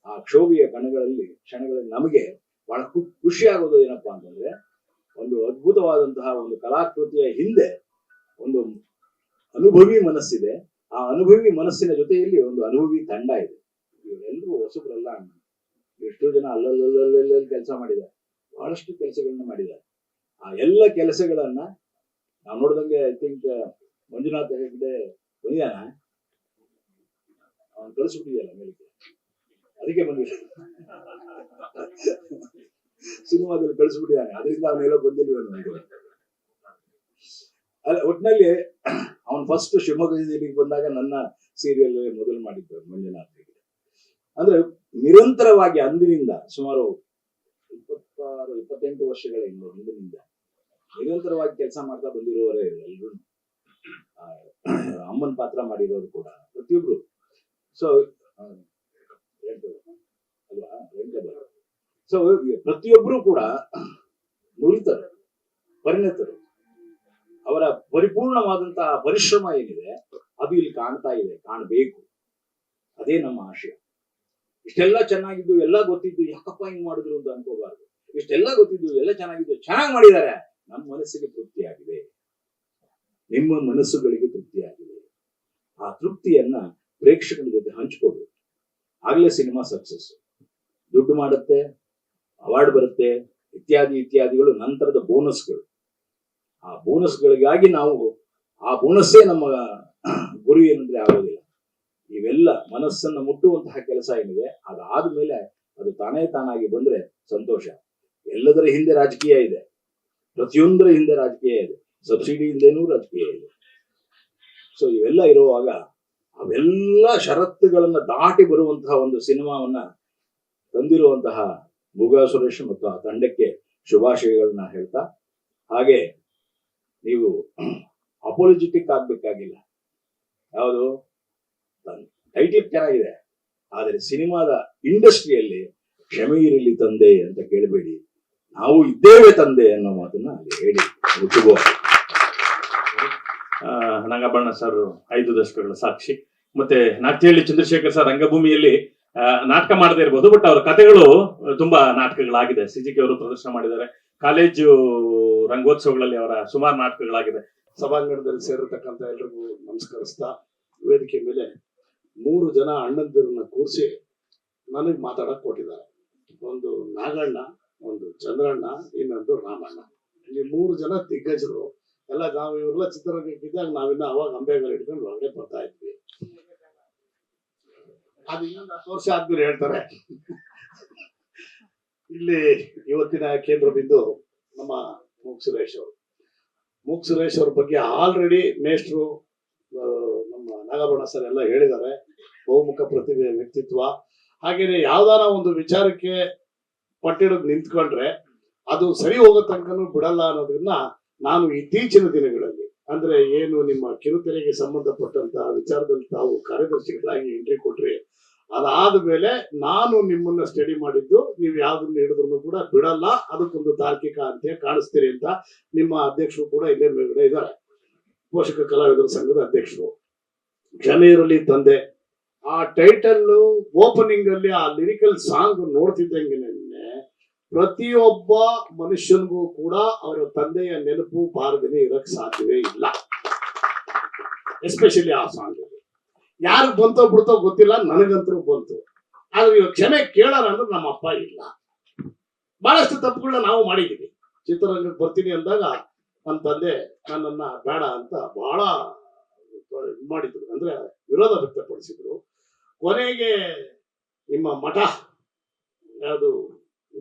ಆ ಕ್ಷೋಭೆಯ ಕ್ಷಣಗಳಲ್ಲಿ ನಮಗೆ ಬಹಳ ಖುಷಿ ಆಗೋದು ಏನಪ್ಪಾ ಅಂತಂದ್ರೆ, ಒಂದು ಅದ್ಭುತವಾದಂತಹ ಒಂದು ಕಲಾಕೃತಿಯ ಹಿಂದೆ ಒಂದು ಅನುಭವಿ ಮನಸ್ಸಿದೆ. ಆ ಅನುಭವಿ ಮನಸ್ಸಿನ ಜೊತೆಯಲ್ಲಿ ಒಂದು ಅನುಭವಿ ತಂಡ ಇದೆ. ಇವರೆಲ್ಲರೂ ಹೊಸಬ್ರಲ್ಲ, ಎಷ್ಟೋ ಜನ ಅಲ್ಲಲ್ಲಿ ಕೆಲಸ ಮಾಡಿದ್ದಾರೆ, ಬಹಳಷ್ಟು ಕೆಲಸಗಳನ್ನ ಮಾಡಿದ್ದಾರೆ. ಆ ಎಲ್ಲ ಕೆಲಸಗಳನ್ನ ನಾವು ನೋಡಿದಂಗೆ ಐ ಥಿಂಕ್ ಮಂಜುನಾಥ್ ಹೆಗ್ಡೆ ಬಂದಿದ್ದಾನ, ಅವನು ಕಳಿಸ್ಬಿಟ್ಟಿದೆಯಲ್ಲ ಮೇಲಕ್ಕೆ, ಅದಕ್ಕೆ ಬಂದಿಲ್ಲ. ಸಿನಿಮಾದಲ್ಲಿ ಕಳಿಸ್ಬಿಟ್ಟಿದ್ದಾನೆ, ಅದರಿಂದ ಅವನೆಲ್ಲ ಬಂದಿಲ್ವ ನನಗೆ. ಅಲ್ಲ, ಒಟ್ಟಿನಲ್ಲಿ ಅವನು ಫಸ್ಟ್ ಶಿವಮೊಗ್ಗದಲ್ಲಿ ಬಂದಾಗ ನನ್ನ ಸೀರಿಯಲ್ ಮೊದಲು ಮಾಡಿದ್ದು ಮಂಜುನಾಥ್ ಹೆಗ್ಡೆ. ಅಂದ್ರೆ ನಿರಂತರವಾಗಿ ಅಂದಿನಿಂದ ಸುಮಾರು 26-28 ವರ್ಷಗಳ ಹಿಂದಿನಿಂದ ನಿರಂತರವಾಗಿ ಕೆಲಸ ಮಾಡ್ತಾ ಬಂದಿರುವವರೇ ಎಲ್ಲರೂ. ಅಮ್ಮನ ಪಾತ್ರ ಮಾಡಿರೋರು ಕೂಡ ಪ್ರತಿಯೊಬ್ರು. ಸೊ ಅಲ್ವಾ, ಸೊ ಪ್ರತಿಯೊಬ್ರು ಕೂಡ ನುರಿತರು, ಪರಿಣತರು. ಅವರ ಪರಿಪೂರ್ಣವಾದಂತಹ ಪರಿಶ್ರಮ ಏನಿದೆ ಅದು ಇಲ್ಲಿ ಕಾಣ್ತಾ ಇದೆ, ಕಾಣಬೇಕು. ಅದೇ ನಮ್ಮ ಆಶಯ. ಇಷ್ಟೆಲ್ಲ ಚೆನ್ನಾಗಿದ್ದು, ಎಲ್ಲ ಗೊತ್ತಿದ್ದು, ಯಾಕಪ್ಪ ಹಿಂಗ್ ಮಾಡಿದ್ರು ಅಂತ ಅನ್ಕೋಬಾರ್ದು. ಇಷ್ಟೆಲ್ಲ ಗೊತ್ತಿದ್ದು, ಎಲ್ಲ ಚೆನ್ನಾಗಿದ್ದು, ಚೆನ್ನಾಗಿ ಮಾಡಿದ್ದಾರೆ. ನಮ್ಮ ಮನಸ್ಸಿಗೆ ತೃಪ್ತಿಯಾಗಿದೆ, ನಿಮ್ಮ ಮನಸ್ಸುಗಳಿಗೆ ತೃಪ್ತಿಯಾಗಿದೆ. ಆ ತೃಪ್ತಿಯನ್ನ ಪ್ರೇಕ್ಷಕರ ಜೊತೆ ಹಂಚ್ಕೋಬೇಕು. ಆಗ್ಲೇ ಸಿನಿಮಾ ಸಕ್ಸಸ್. ದುಡ್ಡು ಮಾಡುತ್ತೆ, ಅವಾರ್ಡ್ ಬರುತ್ತೆ, ಇತ್ಯಾದಿಗಳು ನಂತರದ ಬೋನಸ್ಗಳು. ಆ ಬೋನಸ್ಗಳಿಗಾಗಿ ನಾವು, ಆ ಬೋನಸ್ಸೇ ನಮ್ಮ ಗುರಿ ಏನಂದ್ರೆ ಆಗೋದಿಲ್ಲ. ಇವೆಲ್ಲ ಮನಸ್ಸನ್ನ ಮುಟ್ಟುವಂತಹ ಕೆಲಸ ಏನಿದೆ ಅದಾದ್ಮೇಲೆ ಅದು ತಾನಾಗಿ ಬಂದ್ರೆ ಸಂತೋಷ. ಎಲ್ಲದರ ಹಿಂದೆ ರಾಜಕೀಯ ಇದೆ, ಪ್ರತಿಯೊಂದರ ಹಿಂದೆ ರಾಜಕೀಯ ಇದೆ, ಸಬ್ಸಿಡಿ ಹಿಂದೆನೂ ರಾಜಕೀಯ ಇದೆ. ಸೊ ಇವೆಲ್ಲ ಇರುವಾಗ ಅವೆಲ್ಲ ಷರತ್ತುಗಳನ್ನ ದಾಟಿ ಬರುವಂತಹ ಒಂದು ಸಿನಿಮಾವನ್ನ ತಂದಿರುವಂತಹ ಮುಗಾ ಸುರೇಶ್ ಮತ್ತು ಆ ತಂಡಕ್ಕೆ ಶುಭಾಶಯಗಳನ್ನ ಹೇಳ್ತಾ, ಹಾಗೆ ನೀವು ಅಪೋಲಜಿಟಿಕ್ ಆಗ್ಬೇಕಾಗಿಲ್ಲ. ಯಾವುದು ಟೈಟಿಲ್ ಚೆನ್ನಾಗಿದೆ, ಆದರೆ ಸಿನಿಮಾದ ಇಂಡಸ್ಟ್ರಿಯಲ್ಲಿ ಕ್ಷಮೆ ಇರಲಿ ತಂದೆ ಅಂತ ಕೇಳಬೇಡಿ, ನಾವು ಇದ್ದೇವೆ ತಂದೆ ಅನ್ನೋ ಮಾತನ್ನ ಅಲ್ಲಿ ಹೇಳಿ ಶುಭ. ನಾಗಭರಣ ಸರ್ 5 ದಶಕಗಳ ಸಾಕ್ಷಿ. ಮತ್ತೆ ನಾಟ್ಯಹಳ್ಳಿ ಚಂದ್ರಶೇಖರ್ ಸರ್ ರಂಗಭೂಮಿಯಲ್ಲಿ ನಾಟಕ ಮಾಡದೇ ಇರ್ಬೋದು, ಬಟ್ ಅವರ ಕಥೆಗಳು ತುಂಬಾ ನಾಟಕಗಳಾಗಿದೆ. ಸಿಜಿಕೆ ಅವರು ಪ್ರದರ್ಶನ ಮಾಡಿದ್ದಾರೆ. ಕಾಲೇಜು ರಂಗೋತ್ಸವಗಳಲ್ಲಿ ಅವರ ಸುಮಾರು ನಾಟಕಗಳಾಗಿದೆ. ಸಭಾಂಗಣದಲ್ಲಿ ಸೇರಿರ್ತಕ್ಕಂಥ ಎಲ್ರಿಗೂ ನಮಸ್ಕರಿಸ್ತಾ, ವೇದಿಕೆ ಮೇಲೆ 3 ಜನ ಅಣ್ಣಂದಿರನ್ನ ಕೂರಿಸಿ ನನಗೆ ಮಾತಾಡಕ್ ಕೊಟ್ಟಿದ್ದಾರೆ. ಒಂದು ನಾಗಣ್ಣ, ಒಂದು ಚಂದ್ರಣ್ಣ, ಇನ್ನೊಂದು ರಾಮಣ್ಣ. ಇಲ್ಲಿ 3 ಜನ ದಿಗ್ಗಜರು. ಎಲ್ಲ ನಾವು ಇವರೆಲ್ಲ ಚಿತ್ರರಂಗಕ್ಕಿದ್ದಾಗ ನಾವಿನ್ನ ಅವಾಗ ಅಂಬೆಗಾಲ ಹಿಡ್ಕೊಂಡು ಹೊರಗಡೆ ಬರ್ತಾ ಇದ್ವಿ. ಅದು ಇನ್ನೊಂದು 10 ವರ್ಷ ಆದ್ಮೇಲೆ ಹೇಳ್ತಾರೆ. ಇಲ್ಲಿ ಇವತ್ತಿನ ಕೇಂದ್ರ ಬಿಂದು ನಮ್ಮ ಮೂಕ್ ಸುರೇಶ್ ಅವರು. ಮೂಕ್ ಸುರೇಶ್ ಅವ್ರ ಬಗ್ಗೆ ಆಲ್ರೆಡಿ ಮೇಷ್ಟ್ರು ನಮ್ಮ ನಾಗಭರಣ ಸರ್ ಎಲ್ಲ ಹೇಳಿದ್ದಾರೆ. ಬಹುಮುಖ ಪ್ರತಿಭೆ ವ್ಯಕ್ತಿತ್ವ. ಹಾಗೇನೆ ಯಾವ್ದಾರ ಒಂದು ವಿಚಾರಕ್ಕೆ ಪಟ್ಟಿಡೋದು ನಿಂತ್ಕೊಂಡ್ರೆ ಅದು ಸರಿ ಹೋಗೋ ತನಕನೂ ಬಿಡಲ್ಲ ಅನ್ನೋದನ್ನ ನಾನು ಇತ್ತೀಚಿನ ದಿನಗಳಲ್ಲಿ, ಅಂದ್ರೆ ಏನು ನಿಮ್ಮ ಕಿರುತೆರೆಗೆ ಸಂಬಂಧಪಟ್ಟಂತ ವಿಚಾರದಲ್ಲಿ ತಾವು ಕಾರ್ಯದರ್ಶಿಗಳಾಗಿ ಎಂಟ್ರಿ ಕೊಟ್ರಿ, ಅದಾದ ಮೇಲೆ ನಾನು ನಿಮ್ಮನ್ನ ಸ್ಟಡಿ ಮಾಡಿದ್ದು, ನೀವು ಯಾವ್ದನ್ನ ಹಿಡಿದ್ರು ಕೂಡ ಬಿಡಲ್ಲ, ಅದಕ್ಕೊಂದು ತಾರ್ಕಿಕ ಅಂತ್ಯ ಕಾಣಿಸ್ತೀರಿ ಅಂತ ನಿಮ್ಮ ಅಧ್ಯಕ್ಷರು ಕೂಡ ಇಲ್ಲೇ ಮೇಲ್ಗಡೆ ಇದ್ದಾರೆ, ಪೋಷಕ ಕಲಾವಿದರ ಸಂಘದ ಅಧ್ಯಕ್ಷರು. ಕ್ಷಮೆ ಇರಲಿ ತಂದೆ, ಆ ಟೈಟಲ್ ಓಪನಿಂಗ್ ಅಲ್ಲಿ ಆ ಲಿರಿಕಲ್ ಸಾಂಗ್ ನೋಡ್ತಿದ್ದಂಗೆ ಪ್ರತಿಯೊಬ್ಬ ಮನುಷ್ಯನಿಗೂ ಕೂಡ ಅವರ ತಂದೆಯ ನೆನಪು ಬಾರದೇನೆ ಇರಕ್ ಸಾಧ್ಯವೇ ಇಲ್ಲ. ಎಸ್ಪೆಷಲಿ ಆ ಸಾಂಗ್ ಯಾರು ಬಂತೋ ಬಿಡ್ತೋ ಗೊತ್ತಿಲ್ಲ, ನನಗಂತೂ ಬಂತು. ಆದ್ರೆ ಇವಾಗ ಕ್ಷಮೆ ಕೇಳೋಣ ಅಂದ್ರೆ ನಮ್ಮ ಅಪ್ಪ ಇಲ್ಲ. ಬಹಳಷ್ಟು ತಪ್ಪುಗಳನ್ನ ನಾವು ಮಾಡಿದೀವಿ. ಚಿತ್ರರಂಗಕ್ಕೆ ಬರ್ತೀನಿ ಅಂದಾಗ ನನ್ನ ತಂದೆ ನನ್ನನ್ನ ಬೇಡ ಅಂತ ಬಹಳ ಮಾಡಿದ್ರು, ಅಂದ್ರೆ ವಿರೋಧ ವ್ಯಕ್ತಪಡಿಸಿದ್ರು. ಕೊನೆಗೆ ನಿಮ್ಮ ಮಠ ಯಾವುದು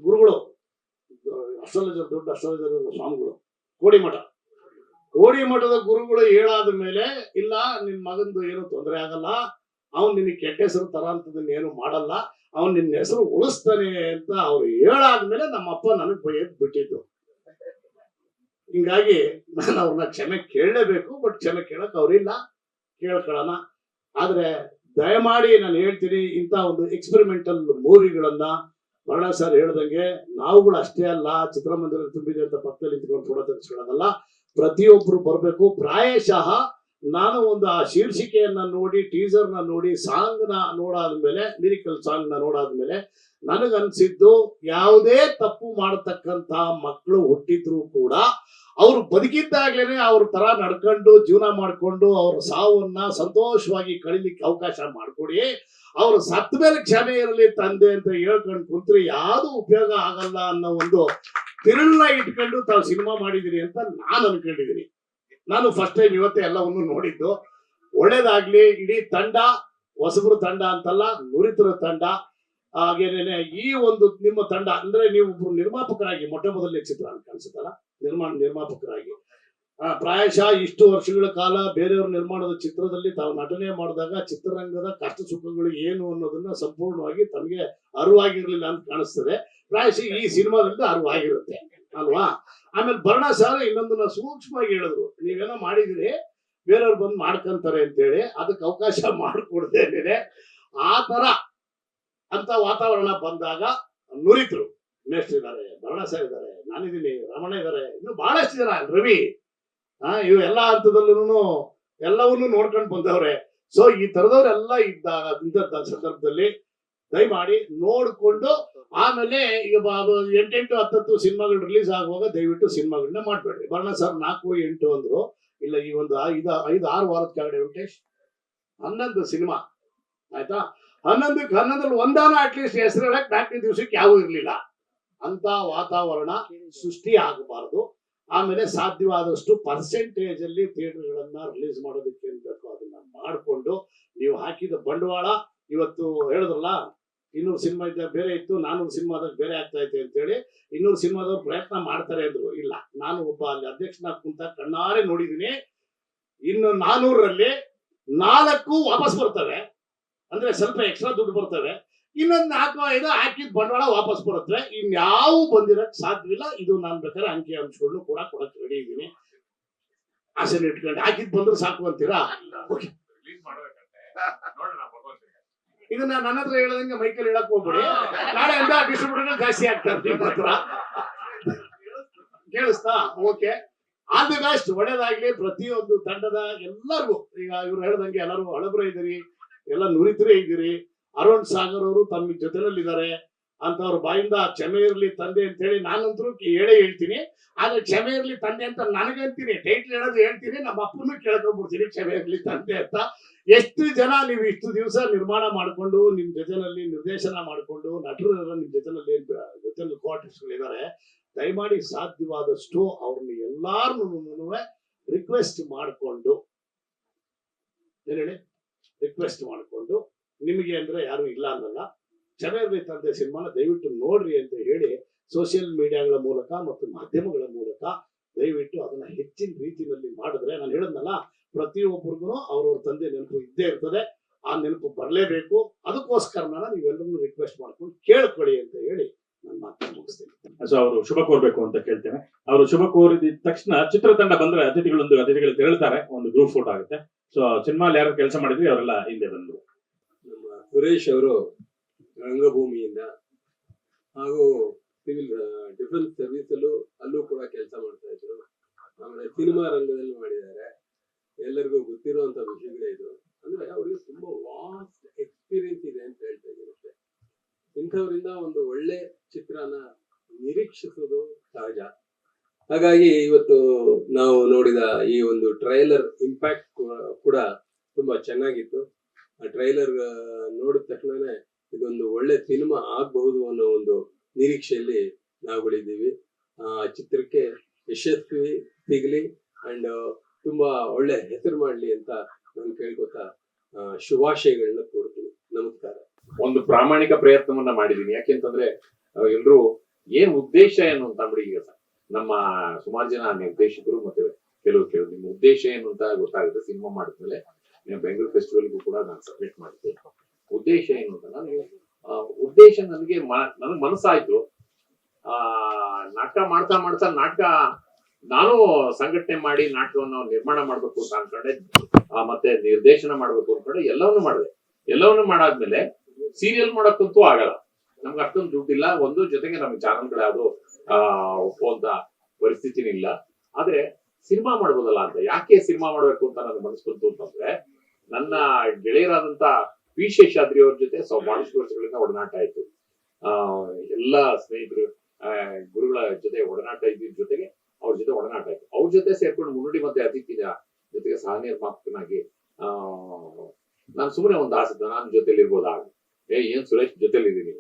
ಗುರುಗಳು, ಅಷ್ಟಲಜರ್, ದೊಡ್ಡ ಅಷ್ಟಲಜರ ಸ್ವಾಮಿಗಳು, ಕೋಡಿ ಮಠದ ಗುರುಗಳು ಹೇಳಾದ ಮೇಲೆ, ಇಲ್ಲ ನಿನ್ ಮಗಂದು ಏನು ತೊಂದರೆ ಆಗಲ್ಲ, ಅವನ್ ನಿನಗೆ ಕೆಟ್ಟ ಹೆಸರು ತರ ಅಂತದನ್ನ ಏನು ಮಾಡಲ್ಲ, ಅವನ್ ನಿನ್ನ ಹೆಸರು ಉಳಿಸ್ತಾನೆ ಅಂತ ಅವ್ರು ಹೇಳಾದ್ಮೇಲೆ ನಮ್ಮ ಅಪ್ಪ ನನಗ್ ಬೈಯದ್ ಬಿಟ್ಟಿದ್ದು. ಹಿಂಗಾಗಿ ನಾನು ಅವ್ರನ್ನ ಕ್ಷಮೆ ಕೇಳಲೇಬೇಕು. ಬಟ್ ಕ್ಷಮೆ ಕೇಳಕ್ ಅವ್ರಿಲ್ಲ, ಕೇಳ್ಕೊಳ್ಳೋಣ. ಆದ್ರೆ ದಯಮಾಡಿ ನಾನು ಹೇಳ್ತೀನಿ, ಇಂಥ ಒಂದು ಎಕ್ಸ್ಪೆರಿಮೆಂಟಲ್ ಮೂವಿಗಳನ್ನ ವರ್ಣ ಸರ್ ಹೇಳ್ದಂಗೆ ನಾವುಗಳು ಅಷ್ಟೇ ಅಲ್ಲ, ಚಿತ್ರಮಂದಿರ ತುಂಬಿದೆ ಅಂತ ಪಕ್ಕದಲ್ಲಿ ನಿಂತ್ಕೊಂಡು ಫೋಟೋ ತೆಗೆಸ್ಕೊಳ್ಳೋದಲ್ಲ, ಪ್ರತಿಯೊಬ್ರು ಬರ್ಬೇಕು. ಪ್ರಾಯಶಃ ನಾನು ಒಂದು ಆ ಶೀರ್ಷಿಕೆಯನ್ನ ನೋಡಿ, ಟೀಸರ್ ನ ನೋಡಿ, ಸಾಂಗ್ ನ ನೋಡಾದ್ಮೇಲೆ, ಲಿರಿಕಲ್ ಸಾಂಗ್ ನ ನೋಡಾದ್ಮೇಲೆ ನನಗನ್ಸಿದ್ದು, ಯಾವುದೇ ತಪ್ಪು ಮಾಡತಕ್ಕಂತ ಮಕ್ಕಳು ಹುಟ್ಟಿದ್ರು ಕೂಡ ಅವ್ರು ಬದುಕಿದ್ದಾಗ್ಲೇನೆ ಅವ್ರ ತರ ನಡ್ಕೊಂಡು ಜೀವನ ಮಾಡ್ಕೊಂಡು ಅವ್ರ ಸಾವನ್ನ ಸಂತೋಷವಾಗಿ ಕಳಿಲಿಕ್ಕೆ ಅವಕಾಶ ಮಾಡ್ಕೊಡಿ. ಅವ್ರು ಸತ್ತ ಮೇಲೆ ಕ್ಷಮೆ ಇರಲಿ ತಂದೆ ಅಂತ ಹೇಳ್ಕೊಂಡು ಕುಂತ್ರೆ ಯಾವ್ದು ಉಪಯೋಗ ಆಗಲ್ಲ ಅನ್ನೋ ಒಂದು ತಿರುಳನ್ನ ಇಟ್ಕೊಂಡು ತಾವು ಸಿನಿಮಾ ಮಾಡಿದಿರಿ ಅಂತ ನಾನು ಅನ್ಕೊಂಡಿದೀನಿ. ನಾನು ಫಸ್ಟ್ ಟೈಮ್ ಇವತ್ತೇ ಎಲ್ಲವನ್ನು ನೋಡಿದ್ದು. ಒಳ್ಳೇದಾಗ್ಲಿ. ಇಡೀ ತಂಡ ಹೊಸಬ್ರು ತಂಡ ಅಂತಲ್ಲ, ನುರಿತರ ತಂಡ. ಹಾಗೇನೆ ಈ ಒಂದು ನಿಮ್ಮ ತಂಡ ಅಂದ್ರೆ ನೀವು ಒಬ್ರು ನಿರ್ಮಾಪಕರಾಗಿ ಮೊಟ್ಟ ಮೊದಲನೇ ಚಿತ್ರ ಅಂತ ಅನ್ಸುತ್ತಲ್ಲ, ನಿರ್ಮಾಪಕರಾಗಿ ಪ್ರಾಯಶಃ ಇಷ್ಟು ವರ್ಷಗಳ ಕಾಲ ಬೇರೆಯವ್ರ ನಿರ್ಮಾಣದ ಚಿತ್ರದಲ್ಲಿ ತಾವು ನಟನೆ ಮಾಡಿದಾಗ ಚಿತ್ರರಂಗದ ಕಷ್ಟ ಸುಖಗಳು ಏನು ಅನ್ನೋದನ್ನ ಸಂಪೂರ್ಣವಾಗಿ ತಮಗೆ ಅರಿವಾಗಿರ್ಲಿಲ್ಲ ಅಂತ ಕಾಣಿಸ್ತದೆ. ಪ್ರಾಯಶಃ ಈ ಸಿನಿಮಾದಿಂದ ಅರಿವಾಗಿರುತ್ತೆ ಅಲ್ವಾ. ಆಮೇಲೆ ಭರಣ ಸರ್ ಇನ್ನೊಂದನ್ನ ಸೂಕ್ಷ್ಮವಾಗಿ ಹೇಳಿದ್ರು, ನೀವೇನೋ ಮಾಡಿದಿರಿ ಬೇರೆಯವ್ರು ಬಂದು ಮಾಡ್ಕೊಂತಾರೆ ಅಂತೇಳಿ, ಅದಕ್ಕೆ ಅವಕಾಶ ಮಾಡಿಕೊಡ್ತೇನೆ. ಆ ತರ ಅಂತ ವಾತಾವರಣ ಬಂದಾಗ ನುರಿತರು ಮೇಷ್ಟ್ರು ಇದ್ದಾರೆ, ಭರಣ ಸರ್ ಇದ್ದಾರೆ, ನಾನಿದ್ದೀನಿ, ರಮಣ ಇದ್ದಾರೆ, ಇನ್ನು ಬಹಳಷ್ಟು ಜನ, ರವಿ, ಇವು ಎಲ್ಲಾ ಹಂತದಲ್ಲೂ ಎಲ್ಲವನ್ನೂ ನೋಡ್ಕೊಂಡು ಬಂದವ್ರೆ. ಸೊ ಈ ತರದವ್ರೆಲ್ಲ ಇದ್ದಾಗ ಇಂಥ ಸಂದರ್ಭದಲ್ಲಿ ದಯಮಾಡಿ ನೋಡ್ಕೊಂಡು, ಆಮೇಲೆ ಈಗ 8-10 ಸಿನಿಮಾಗಳು ರಿಲೀಸ್ ಆಗುವಾಗ ದಯವಿಟ್ಟು ಸಿನಿಮಾಗಳನ್ನ ಮಾಡ್ಬೇಡ್ರಿ. ಭರಣ ಸರ್ 4-8 ಅಂದ್ರು, ಇಲ್ಲ ಈ ಒಂದು 5-6 ವಾರದ ಕೆಳಗಡೆ ವೆಂಕಟೇಶ್ 11 ಸಿನಿಮಾ ಆಯ್ತಾ. 11ರಲ್ಲಿ ಒಂದಾನ ಅಟ್ಲೀಸ್ಟ್ ಹೆಸರು ಹೇಳಕ್ 4ನೇ ದಿವಸಕ್ಕೆ ಯಾವ ಇರ್ಲಿಲ್ಲ. ಅಂತ ವಾತಾವರಣ ಸೃಷ್ಟಿ ಆಗಬಾರದು. ಆಮೇಲೆ ಸಾಧ್ಯವಾದಷ್ಟು ಪರ್ಸೆಂಟೇಜ್ ಅಲ್ಲಿ ಥಿಯೇಟರ್ಗಳನ್ನ ರಿಲೀಸ್ ಮಾಡೋದಕ್ಕೆ ಏನ್ ಬೇಕು ಅದನ್ನ ಮಾಡಿಕೊಂಡು, ನೀವು ಹಾಕಿದ ಬಂಡವಾಳ ಇವತ್ತು ಹೇಳಿದ್ರಲ್ಲ 200 ಸಿನಿಮಾ ಇದ್ದಾಗ ಬೇರೆ ಇತ್ತು, 400 ಸಿನಿಮಾದಾಗ ಬೇರೆ ಆಗ್ತಾ ಐತೆ ಅಂತ ಹೇಳಿ 200 ಸಿನಿಮಾದವ್ರು ಪ್ರಯತ್ನ ಮಾಡ್ತಾರೆ ಅಂದ್ರು. ಇಲ್ಲ, ನಾನು ಒಬ್ಬ ಅಲ್ಲಿ ಅಧ್ಯಕ್ಷನಾಗಿ ಕುಂತ ಕಣ್ಣಾರೆ ನೋಡಿದೀನಿ. ಇನ್ನು 400ರಲ್ಲಿ 4 ವಾಪಸ್ ಬರ್ತವೆ, ಅಂದ್ರೆ ಸ್ವಲ್ಪ ಎಕ್ಸ್ಟ್ರಾ ದುಡ್ಡು ಬರ್ತವೆ. ಇನ್ನೊಂದು 4-5 ಹಾಕಿದ ಬಂಡವಾಳ ವಾಪಸ್ ಬರುತ್ತೆ. ಇನ್ಯಾವ ಬಂದಿರಕ್ ಸಾಧ್ಯವಿಲ್ಲ. ಇದು ನಾನು ಬೇಕಾದ್ರೆ ಅಂಕಿ ಅಂಶಗಳನ್ನು ಕೂಡ ಕೊಡಕ್ ರೆಡಿ ಇದ್ದೀನಿ. ಆಸೆ ಇಟ್ಕೊಂಡು ಹಾಕಿದ್ ಬಂದ್ರೆ ಸಾಕು ಅಂತೀರಾ? ಇದನ್ನ ನನ್ನ ಹತ್ರ ಹೇಳದಂಗೆ ಮೈಕಲ್ ಹೇಳಕ್ ಹೋಗ್ಬಿಡಿ. ನಾಳೆ ಅಂತ ಡಿಸ್ಟ್ರಿಬ್ಯೂಟರ್ ಜಾಸ್ತಿ ಆಗ್ತಾರೆ ನಿಮ್ಮ ಹತ್ರ. ಕೇಳಿಸ್ತಾ? Okay, all the best. ಒಳ್ಳೇದಾಗ್ಲಿ ಪ್ರತಿಯೊಂದು ತಂಡದ ಎಲ್ಲರಿಗೂ. ಈಗ ಇವ್ರು ಹೇಳ್ದಂಗೆ ಎಲ್ಲರೂ ಹಳಬ್ರ ಇದ್ದೀರಿ, ಎಲ್ಲ ನುರಿತರೇ ಇದ್ದೀರಿ. ಅರುಣ್ ಸಾಗರ್ ಅವರು ತಮ್ಮ ಜೊತೆನಲ್ಲಿದ್ದಾರೆ ಅಂತ ಅವ್ರ ಬಾಯಿಂದ ಕ್ಷಮೆ ಇರ್ಲಿ ತಂದೆ ಅಂತ ಹೇಳಿ ನಾನಂತರೂ ಹೇಳ್ತೀನಿ. ಆದ್ರೆ ಕ್ಷಮೆ ಇರ್ಲಿ ತಂದೆ ಅಂತ ನನಗಂತೀನಿ, ಟೈಟ್ಲ್ ಹೇಳೋದು ಹೇಳ್ತೀನಿ, ನಮ್ಮ ಅಪ್ಪನ್ನು ಕೇಳ್ಕೊಂಡ್ಬಿಡ್ತೀನಿ ಕ್ಷಮೆ ಇರ್ಲಿ ತಂದೆ ಅಂತ. ಎಷ್ಟು ಜನ ನೀವು ಇಷ್ಟು ದಿವಸ ನಿರ್ಮಾಣ ಮಾಡ್ಕೊಂಡು ನಿಮ್ ಜೊತೆನಲ್ಲಿ ನಿರ್ದೇಶನ ಮಾಡ್ಕೊಂಡು ನಟರು ನಿಮ್ ಜೊತೆನಲ್ಲಿ ಕೋಆರ್ಟಿಸ್ಟ್ಗಳಿದ್ದಾರೆ, ದಯಮಾಡಿ ಸಾಧ್ಯವಾದಷ್ಟು ಅವ್ರನ್ನ ಎಲ್ಲಾರನ್ನೂ ರಿಕ್ವೆಸ್ಟ್ ಮಾಡಿಕೊಂಡು, ಏನ್ ಹೇಳಿ, ರಿಕ್ವೆಸ್ಟ್ ಮಾಡಿಕೊಂಡು, ನಿಮಗೆ ಅಂದ್ರೆ ಯಾರು ಇಲ್ಲ ಅನ್ನಲ್ಲ, ಕ್ಷಮೆ ಇರಲಿ ತಂದೆ ಸಿನಿಮಾನ ದಯವಿಟ್ಟು ನೋಡ್ರಿ ಅಂತ ಹೇಳಿ ಸೋಷಿಯಲ್ ಮೀಡಿಯಾಗಳ ಮೂಲಕ ಮತ್ತು ಮಾಧ್ಯಮಗಳ ಮೂಲಕ ದಯವಿಟ್ಟು ಅದನ್ನ ಹೆಚ್ಚಿನ ರೀತಿಯಲ್ಲಿ ಮಾಡಿದ್ರೆ, ನಾನು ಹೇಳದ್ನಲ್ಲ, ಪ್ರತಿಯೊಬ್ಬರಿಗೂ ಅವ್ರವ್ರ ತಂದೆ ನೆನಪು ಇದ್ದೇ ಇರ್ತದೆ. ಆ ನೆನಪು ಬರಲೇಬೇಕು. ಅದಕ್ಕೋಸ್ಕರ ನೀವೆಲ್ಲರೂ ರಿಕ್ವೆಸ್ಟ್ ಮಾಡ್ಕೊಂಡು ಕೇಳ್ಕೊಳ್ಳಿ ಅಂತ ಹೇಳಿ ನನ್ನ ಮಾತನ್ನು ಮುಗಿಸ್ತೀನಿ. ಸೊ ಅವರು ಶುಭ ಕೋರ್ಬೇಕು ಅಂತ ಕೇಳ್ತೇನೆ. ಅವರು ಶುಭ ಕೋರಿದ ತಕ್ಷಣ ಚಿತ್ರತಂಡ ಬಂದ್ರೆ ಅತಿಥಿಗಳು ತೆರಳುತ್ತಾರೆ, ಒಂದು ಗ್ರೂಪ್ ಫೋಟೋ ಆಗುತ್ತೆ. ಸೊ ಸಿನಿಮಾ ಯಾರು ಕೆಲಸ ಮಾಡಿದ್ವಿ ಅವರೆಲ್ಲ ಹಿಂದೆ ಬಂದ್ರು. ನಮ್ಮ ಸುರೇಶ್ ಅವರು ರಂಗಭೂಮಿಯಿಂದ ಹಾಗೂ ಸಿವಿಲ್ ಡಿಫೆನ್ಸ್ ಸರ್ವಿಸ್ ಅಲ್ಲೂ ಕೂಡ ಕೆಲಸ ಮಾಡ್ತಾ ಇದ್ರು. ಆಮೇಲೆ ಸಿನಿಮಾ ರಂಗದಲ್ಲಿ ಮಾಡಿದ್ದಾರೆ. ಎಲ್ಲರಿಗೂ ಗೊತ್ತಿರುವಂತ ವಿಷಯಗಳೇ ಇದು. ಅಂದ್ರೆ ಅವರಿಗೆ ತುಂಬಾ ವಾಸ್ಟ್ ಎಕ್ಸ್ಪೀರಿಯನ್ಸ್ ಇದೆ ಅಂತ ಹೇಳ್ತಾ ಇದ್ದೀನಿ ಅಷ್ಟೇ. ಇಂಥವರಿಂದ ಒಂದು ಒಳ್ಳೆ ಚಿತ್ರನ ನಿರೀಕ್ಷಿಸೋದು ಸಹಜ. ಹಾಗಾಗಿ ಇವತ್ತು ನಾವು ನೋಡಿದ ಈ ಒಂದು ಟ್ರೈಲರ್ ಇಂಪ್ಯಾಕ್ಟ್ ಕೂಡ ತುಂಬಾ ಚೆನ್ನಾಗಿತ್ತು. ಆ ಟ್ರೈಲರ್ ನೋಡಿದ ತಕ್ಷಣನೇ ಇದೊಂದು ಒಳ್ಳೆ ಸಿನಿಮಾ ಆಗಬಹುದು ಅನ್ನೋ ಒಂದು ನಿರೀಕ್ಷೆಯಲ್ಲಿ ನಾವುಗಳಿದ್ದೀವಿ. ಆ ಚಿತ್ರಕ್ಕೆ ಯಶಸ್ವಿ ಸಿಗಲಿ ಅಂಡ್ ತುಂಬಾ ಒಳ್ಳೆ ಹೆಸರು ಮಾಡ್ಲಿ ಅಂತ ನಾನು ಕೇಳ್ಕೊತಾ ಶುಭಾಶಯಗಳನ್ನ ಕೋರ್ತೀನಿ. ನಮಸ್ಕಾರ. ಒಂದು ಪ್ರಾಮಾಣಿಕ ಪ್ರಯತ್ನವನ್ನ ಮಾಡಿದೀನಿ. ಯಾಕೆಂತಂದ್ರೆ ಎಲ್ರು ಏನ್ ಉದ್ದೇಶ ಏನು ಅಂತ ಅಂದ್ಬಿಡಿ. ಈಗ ನಮ್ಮ ಸುಮಾರು ಜನ ನಿರ್ದೇಶಕರು ಮತ್ತೆ ಕೆಲವು ನಿಮ್ಮ ಉದ್ದೇಶ ಏನು ಅಂತ ಗೊತ್ತಾಗುತ್ತೆ. ಸಿನಿಮಾ ಮಾಡಿದ್ಮೇಲೆ ನೀವು ಬೆಂಗಳೂರು ಫೆಸ್ಟಿವಲ್ಗೂ ಕೂಡ ನಾನು ಸಬ್ಮಿಟ್ ಮಾಡಿದ್ದೆ. ಉದ್ದೇಶ ಏನು ಅಂತ ನನಗೆ ಉದ್ದೇಶ ನನಗೆ ಮನಸ್ಸಾಯ್ತು. ನಾಟಕ ಮಾಡ್ತಾ ನಾಟಕ ನಾನು ಸಂಘಟನೆ ಮಾಡಿ ನಾಟಕವನ್ನು ನಿರ್ಮಾಣ ಮಾಡ್ಬೇಕು ಅಂತ ಅನ್ಕೊಂಡೆ. ಮತ್ತೆ ನಿರ್ದೇಶನ ಮಾಡ್ಬೇಕು ಅನ್ಕೊಂಡೆ. ಎಲ್ಲವನ್ನೂ ಮಾಡಾದ್ಮೇಲೆ ಸೀರಿಯಲ್ ಮಾಡೋಕ್ಕಂತೂ ಆಗಲ್ಲ. ನಮ್ಗೆ ಅಷ್ಟೊಂದು ದುಡ್ಡಿಲ್ಲ. ಒಂದು ಜೊತೆಗೆ ನಮ್ಗೆ ಚಾನಲ್ಗಳು ಯಾವ್ದು ಒಪ್ಪುವಂತ ಪರಿಸ್ಥಿತಿನ ಇಲ್ಲ. ಆದ್ರೆ ಸಿನಿಮಾ ಮಾಡ್ಬೋದಲ್ಲ ಅಂತ. ಯಾಕೆ ಸಿನಿಮಾ ಮಾಡ್ಬೇಕು ಅಂತ ನನಗೆ ಮನಸ್ಸು ಬಂತು ಅಂತಂದ್ರೆ, ನನ್ನ ಗೆಳೆಯರಾದಂತ ಪಿ ಶೇಷಾದ್ರಿ ಅವ್ರ ಜೊತೆ ಬಹಳಷ್ಟು ವರ್ಷಗಳಿಂದ ಒಡನಾಟ ಆಯ್ತು. ಎಲ್ಲಾ ಸ್ನೇಹಿತರು ಗುರುಗಳ ಜೊತೆ ಒಡನಾಟ ಇದ್ದಿದ್ದ ಜೊತೆಗೆ ಅವ್ರ ಜೊತೆ ಒಡನಾಟ ಆಯ್ತು. ಅವ್ರ ಜೊತೆ ಸೇರ್ಕೊಂಡು ಮುನ್ನುಡಿ ಮತ್ತೆ ಅತಿಥಿಯ ಜೊತೆಗೆ ಸಹ ನಿರ್ಮಾಪಕನಾಗಿ ನಾನು ಸುಮ್ಮನೆ ಒಂದು ಆಸೆ, ನಾನು ಜೊತೆಲಿ ಇರ್ಬೋದಾ, ಏನ್ ಸುರೇಶ್ ಜೊತೆಲಿ ಇದೀನಿ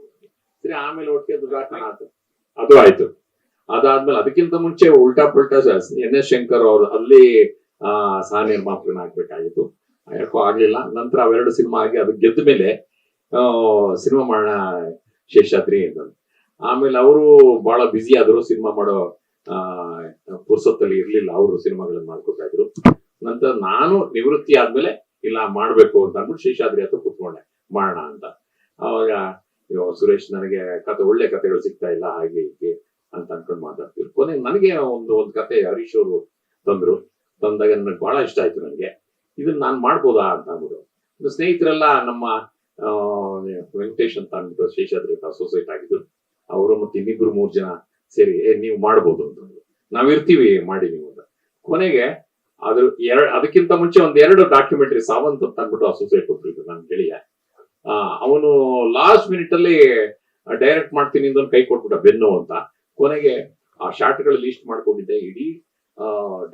ಸರಿ. ಆಮೇಲೆ ಒಟ್ಟಿಗೆ ದುರಾಟನ ಆಯ್ತು, ಅದು ಆಯ್ತು. ಅದಾದ್ಮೇಲೆ ಅದಕ್ಕಿಂತ ಮುಂಚೆ ಉಲ್ಟಾ ಪಲ್ಟಾ NS ಶಂಕರ್ ಅವ್ರು ಅಲ್ಲಿ ಸಹ ನಿರ್ಮಾಪಕನಾಗ್ಬೇಕಾಗಿತ್ತು. ಯಾಕೋ ಆಗ್ಲಿಲ್ಲ. ನಂತರ ಅವೆರಡು ಸಿನಿಮಾ ಆಗಿ ಅದು ಗೆದ್ದ ಮೇಲೆ ಸಿನಿಮಾ ಮಾಡೋಣ ಶೇಷಾದ್ರಿ ಅಂತ. ಆಮೇಲೆ ಅವರು ಬಹಳ ಬ್ಯುಸಿ ಆದ್ರು. ಸಿನಿಮಾ ಮಾಡೋ ಪುರ್ಸೊತ್ತಲ್ಲಿ ಇರ್ಲಿಲ್ಲ. ಅವರು ಸಿನಿಮಾಗಳನ್ನ ಮಾಡ್ಕೊತಾ ಇದ್ರು. ನಂತರ ನಾನು ನಿವೃತ್ತಿ ಆದ್ಮೇಲೆ ಇಲ್ಲ ಮಾಡ್ಬೇಕು ಅಂತ ಅಂದ್ಬಿಟ್ಟು ಶೇಷಾದ್ರಿ ಹತ್ರ ಕೂತ್ಕೊಂಡೆ ಮಾಡೋಣ ಅಂತ. ಅವಾಗ ಸುರೇಶ್ ನನಗೆ ಒಳ್ಳೆ ಕಥೆಗಳು ಸಿಗ್ತಾ ಇಲ್ಲ ಹಾಗೆ ಹೀಗೆ ಅಂತ ಅನ್ಕೊಂಡು ಮಾತಾಡ್ತಿದ್ರು. ಕೊನೆಗೆ ನನಗೆ ಒಂದು ಕತೆ ಹರೀಶ್ ಅವರು ತಂದಾಗ ನನಗೆ ಬಹಳ ಇಷ್ಟ ಆಯ್ತು. ನನಗೆ ಇದನ್ನ ನಾನ್ ಮಾಡ್ಬೋದಾ ಅಂತ ಅಂದ್ಬಿಟ್ಟು ಸ್ನೇಹಿತರೆಲ್ಲ ನಮ್ಮ ವೆಂಕಟೇಶ್ ಅಂತ ಅಂದ್ಬಿಟ್ಟು ಶೇಷಾದ್ರಿ ಅಸೋಸಿಯೇಟ್ ಆಗಿದ್ರು. ಅವರು ಮತ್ತೆ ಇನ್ನಿಬ್ರು 3 ಜನ ಸೇರಿ ನೀವು ಮಾಡ್ಬೋದು ಅಂತಂದ್ರು. ನಾವಿರ್ತೀವಿ ಮಾಡಿ ನೀವು ಅಂತ. ಕೊನೆಗೆ ಅದಕ್ಕಿಂತ ಮುಂಚೆ 2 ಡಾಕ್ಯುಮೆಂಟರಿ ಸಾವಂತ್ ಅಂತ ಅಂದ್ಬಿಟ್ಟು ಅಸೋಸಿಯೇಟ್ ಒಬ್ಬರಿದ್ರು ನನ್ನ ಗೆಳೆಯ. ಅವನು ಲಾಸ್ಟ್ ಮಿನಿಟ್ ಅಲ್ಲಿ ಡೈರೆಕ್ಟ್ ಮಾಡ್ತೀನಿ ಅಂತ ಕೈ ಕೊಟ್ಬಿಟ್ಟ ಬೆನ್ನು ಅಂತ. ಕೊನೆಗೆ ಆ ಶಾರ್ಟ್ಗಳ ಲಿಸ್ಟ್ ಮಾಡ್ಕೊಂಡಿದ್ದೆ. ಇಡೀ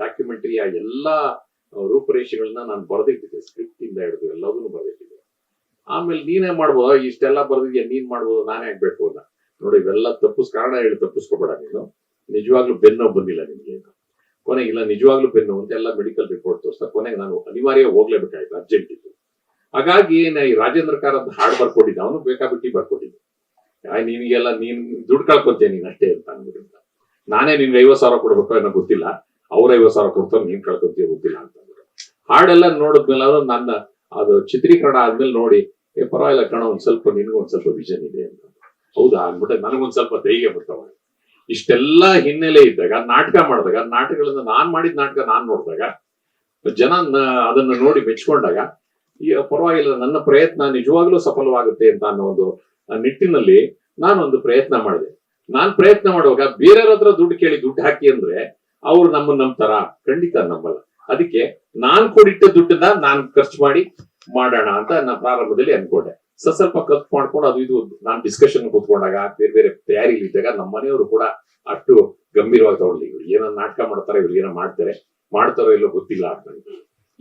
ಡಾಕ್ಯುಮೆಂಟರಿಯ ಎಲ್ಲಾ ರೂಪರೇಷೆಗಳನ್ನ ನಾನು ಬರೆದಿಟ್ಟಿದ್ದೆ. ಸ್ಕ್ರಿಪ್ಟ್ ಇಂದ ಹಿಡಿದು ಎಲ್ಲದನ್ನು ಬರೆದಿಟ್ಟಿದ್ದೆ. ಆಮೇಲೆ ನೀನೇ ಮಾಡ್ಬೋದ, ಇಷ್ಟೆಲ್ಲ ಬರೆದಿದ್ಯಾ, ನೀನ್ ಮಾಡ್ಬೋದು, ನಾನೇ ಆಗ್ಬೇಕು ಅಂತ. ನೋಡಿ ಇವೆಲ್ಲ ಕಾರಣ ಹೇಳಿ ತಪ್ಪಿಸ್ಕೊಬೇಡ ನೀನು. ನಿಜವಾಗ್ಲೂ ಬೆನ್ನು ಬಂದಿಲ್ಲ ನಿನ್ಗೆ. ಕೊನೆಗೆ ಇಲ್ಲ ನಿಜವಾಗ್ಲೂ ಬೆನ್ನು ಅಂತ ಎಲ್ಲ ಮೆಡಿಕಲ್ ರಿಪೋರ್ಟ್ ತೋರಿಸ್ತಾ ಕೊನೆಗೆ ನಾನು ಅನಿವಾರ್ಯ ಹೋಗ್ಲೇಬೇಕಾಯ್ತು, ಅರ್ಜೆಂಟ್ ಇತ್ತು. ಹಾಗಾಗಿ ಈ ರಾಜೇಂದ್ರ ಕಾರದ್ ಹಾಡು ಬರ್ಕೊಟ್ಟಿದ್ದೆ. ಅವನು ಬೇಕಾಬಿಟ್ಟಿ ಬರ್ಕೊಟ್ಟಿದ್ದೆ. ನಿನಗೆಲ್ಲ ನೀನ್ ದುಡ್ಡು ಕಳ್ಕೊತೀಯ ನೀನ್ ಅಷ್ಟೇ ಅಂತ ಅಂದ್ಬಿಟ್ಟು. ನಾನೇ ನಿನ್ಗೆ 50,000 ಕೊಡ್ಬೇಕು ಅನ್ನೋ ಗೊತ್ತಿಲ್ಲ, ಅವ್ರ 50,000 ಕೊಡ್ತಾರೆ, ನೀನ್ ಕಳ್ಕೊತೀಯ ಗೊತ್ತಿಲ್ಲ ಅಂತ ಅಂದ್ಬಿಟ್ಟು. ಹಾಡೆಲ್ಲ ನೋಡಿದ್ಮೇಲೆ ಅವರು ನನ್ನ ಅದು ಚಿತ್ರೀಕರಣ ಆದ್ಮೇಲೆ ನೋಡಿ ಪರವಾಗಿಲ್ಲ ಕಣ, ನಿನ್ಗೂ ಒಂದ್ ಸ್ವಲ್ಪ ವಿಷನ್ ಇದೆ ಅಂತ. ಹೌದಾ ಅಂದ್ಬಿಟ್ಟೆ ನನಗೊಂದ್ ಸ್ವಲ್ಪ ಧೈರ್ಯ ಬರ್ತಾವ. ಇಷ್ಟೆಲ್ಲಾ ಹಿನ್ನೆಲೆ ಇದ್ದಾಗ ನಾಟಕ ಮಾಡಿದಾಗ, ನಾಟಕಗಳನ್ನ ನಾನ್ ಮಾಡಿದ ನಾಟಕ ನಾನ್ ನೋಡಿದಾಗ, ಜನ ಅದನ್ನ ನೋಡಿ ಮೆಚ್ಕೊಂಡಾಗ ಪರವಾಗಿಲ್ಲ, ನನ್ನ ಪ್ರಯತ್ನ ನಿಜವಾಗ್ಲೂ ಸಫಲವಾಗುತ್ತೆ ಅಂತ ಅನ್ನೋ ಒಂದು ನಿಟ್ಟಿನಲ್ಲಿ ನಾನೊಂದು ಪ್ರಯತ್ನ ಮಾಡಿದೆ. ನಾನ್ ಪ್ರಯತ್ನ ಮಾಡುವಾಗ ಬೇರೆಯವ್ರ ಹತ್ರ ದುಡ್ಡು ಹಾಕಿ ಅಂದ್ರೆ ಅವ್ರು ನಮ್ಮನ್ನ ನಂಬ್ತಾರ? ಖಂಡಿತ ನಂಬಲ್ಲ. ಅದಕ್ಕೆ ನಾನ್ ಕೂಡಿಟ್ಟ ದುಡ್ಡನ್ನ ನಾನ್ ಖರ್ಚು ಮಾಡಿ ಮಾಡೋಣ ಅಂತ ನಾನು ಪ್ರಾರಂಭದಲ್ಲಿ ಅನ್ಕೊಂಡೆ. ಸ್ವಲ್ಪ ಖರ್ಚು ಮಾಡ್ಕೊಂಡು ಅದು ಇದು ನಾನ್ ಡಿಸ್ಕಷನ್ ಕೂತ್ಕೊಂಡಾಗ, ಬೇರೆ ತಯಾರಿಲಿ ಇದ್ದಾಗ ನಮ್ಮ ಮನೆಯವರು ಕೂಡ ಅಷ್ಟು ಗಂಭೀರವಾಗಿ ತಗೊಂಡು ಇವ್ರು ಏನೋ ನಾಟಕ ಮಾಡ್ತಾರೆ, ಇವ್ರು ಏನೋ ಮಾಡ್ತಾರೋ ಇಲ್ಲೋ ಗೊತ್ತಿಲ್ಲ ಅಂತ.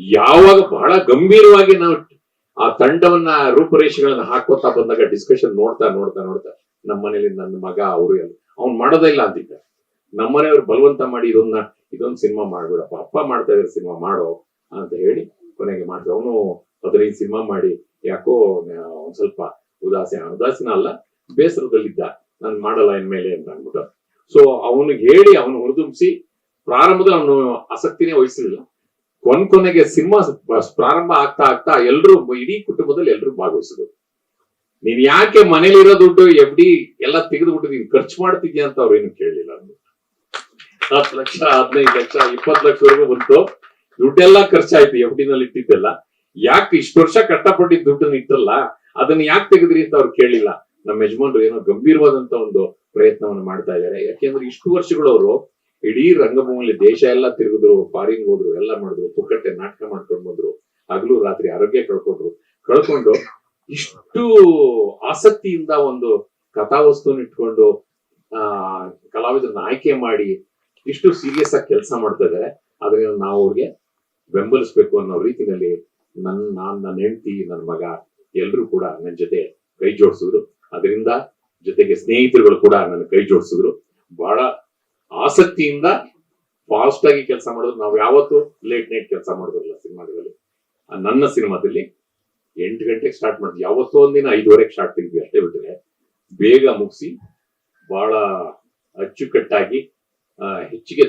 ಯಾವಾಗ ಬಹಳ ಗಂಭೀರವಾಗಿ ನಾವು ಆ ತಂಡವನ್ನ ರೂಪರೇಷೆಗಳನ್ನ ಹಾಕೋತಾ ಬಂದಾಗ ಡಿಸ್ಕಷನ್ ನೋಡ್ತಾ ನಮ್ಮ ಮನೇಲಿ ನನ್ನ ಮಗ ಅವರು ಅವ್ನು ಮಾಡೋದೇ ಇಲ್ಲ ಅಂತಿದ್ದ. ನಮ್ಮನೆಯವ್ರು ಬಲವಂತ ಮಾಡಿ ಇದೊಂದು ಸಿನಿಮಾ ಮಾಡ್ಬಿಡಪ್ಪ, ಅಪ್ಪ ಮಾಡ್ತಾ ಇದ್ರೆ ಸಿನಿಮಾ ಮಾಡೋ ಅಂತ ಹೇಳಿ ಕೊನೆಗೆ ಮಾಡ್ದ. ಅವನು 15 ಸಿನಿಮಾ ಮಾಡಿ ಯಾಕೋ ಒಂದ್ ಸ್ವಲ್ಪ ಉದಾಸೀನ ಅಲ್ಲ, ಬೇಸರದಲ್ಲಿದ್ದ, ನಾನು ಮಾಡಲ್ಲ ಇನ್ಮೇಲೆ ಅಂತ ಅಂದ್ಬಿಟ್ಟು. ಸೊ ಅವನಿಗೆ ಹೇಳಿ ಅವನು ಹುರಿದುಂಬಿಸಿ ಪ್ರಾರಂಭದಲ್ಲಿ ಅವನು ಆಸಕ್ತಿನೇ ವಹಿಸಲಿಲ್ಲ. ಕೊನೆಗೆ ಸಿನಿಮಾ ಪ್ರಾರಂಭ ಆಗ್ತಾ ಆಗ್ತಾ ಎಲ್ರು ಇಡೀ ಕುಟುಂಬದಲ್ಲಿ ಎಲ್ರು ಭಾಗವಹಿಸಿದ್ರು. ನೀನ್ ಯಾಕೆ ಮನೇಲಿರೋ ದುಡ್ಡು ಎಫ್ ಡಿ ಎಲ್ಲ ತೆಗೆದುಬಿಟ್ಟು ನೀನ್ ಖರ್ಚು ಮಾಡ್ತಿದ್ಯಾ ಅಂತ ಅವ್ರೇನು ಕೇಳಲಿಲ್ಲ. 10 ಲಕ್ಷ 15 ಲಕ್ಷ 20 ಲಕ್ಷವರೆಗೂ ಬಂತು, ದುಡ್ಡೆಲ್ಲ ಖರ್ಚಾಯ್ತು ಎಫ್ ಡಿ ನಲ್ಲಿ ಇಟ್ಟಿದ್ದೆಲ್ಲ. ಯಾಕೆ ಇಷ್ಟು ವರ್ಷ ಕಷ್ಟಪಟ್ಟಿದ್ದ ದುಡ್ಡನ್ನ ಇಟ್ಟರಲ್ಲ ಅದನ್ನ ಯಾಕೆ ತೆಗೆದ್ರಿ ಅಂತ ಅವ್ರು ಕೇಳಿಲ್ಲ. ನಮ್ಮ ಯಜಮಾನ್ರು ಏನೋ ಗಂಭೀರವಾದಂತ ಒಂದು ಪ್ರಯತ್ನವನ್ನು ಮಾಡ್ತಾ ಇದ್ದಾರೆ. ಯಾಕೆಂದ್ರೆ ಇಷ್ಟು ವರ್ಷಗಳು ಅವರು ಇಡೀ ರಂಗಭೂಮಿಲಿ ದೇಶ ಎಲ್ಲ ತಿರುಗಿದ್ರು, ಫಾರಿನ್ ಹೋದ್ರು, ಎಲ್ಲ ಮಾಡಿದ್ರು, ಪುಕ್ಕಟ್ಟೆ ನಾಟಕ ಮಾಡ್ಕೊಂಡು ಬಂದ್ರು, ಹಗಲು ರಾತ್ರಿ ಆರೋಗ್ಯ ಕಳ್ಕೊಂಡು ಇಷ್ಟು ಆಸಕ್ತಿಯಿಂದ ಒಂದು ಕಥಾವಸ್ತುನ ಇಟ್ಕೊಂಡು ಕಲಾವಿದರನ್ನ ಆಯ್ಕೆ ಮಾಡಿ ಇಷ್ಟು ಸೀರಿಯಸ್ ಆಗಿ ಕೆಲಸ ಮಾಡ್ತಾ ಇದ್ದಾರೆ. ಅದರಿಂದ ನಾವು ಅವ್ರಿಗೆ ಬೆಂಬಲಿಸ್ಬೇಕು ಅನ್ನೋ ರೀತಿಯಲ್ಲಿ ನನ್ನ ಹೆಂಡತಿ, ನನ್ನ ಮಗ ಎಲ್ರು ಕೂಡ ನನ್ನ ಜೊತೆ ಕೈ ಜೋಡಿಸಿದ್ರು. ಅದರಿಂದ ಜೊತೆಗೆ ಸ್ನೇಹಿತರುಗಳು ಕೂಡ ನನ್ನ ಕೈ ಜೋಡಿಸಿದ್ರು. ಬಹಳ ಆಸಕ್ತಿಯಿಂದ ಫಾಸ್ಟ್ ಆಗಿ ಕೆಲಸ ಮಾಡಿದ್ರು. ನಾವು ಯಾವತ್ತು ಲೇಟ್ ನೈಟ್ ಕೆಲಸ ಮಾಡೋದಿಲ್ಲ ಸಿನಿಮಾಗಳಲ್ಲಿ. ನನ್ನ ಸಿನಿಮಾದಲ್ಲಿ 8 ಗಂಟೆಗೆ ಸ್ಟಾರ್ಟ್ ಮಾಡಿದ್ವಿ, ಯಾವತ್ತೋ ಒಂದಿನ 5:30 ಸ್ಟಾರ್ಟ್ ತೆಗಿದ್ವಿ, ಅಷ್ಟೇ ಬಿಟ್ಟರೆ ಬೇಗ ಮುಗಿಸಿ ಬಹಳ ಅಚ್ಚುಕಟ್ಟಾಗಿ ಹೆಚ್ಚಿಗೆ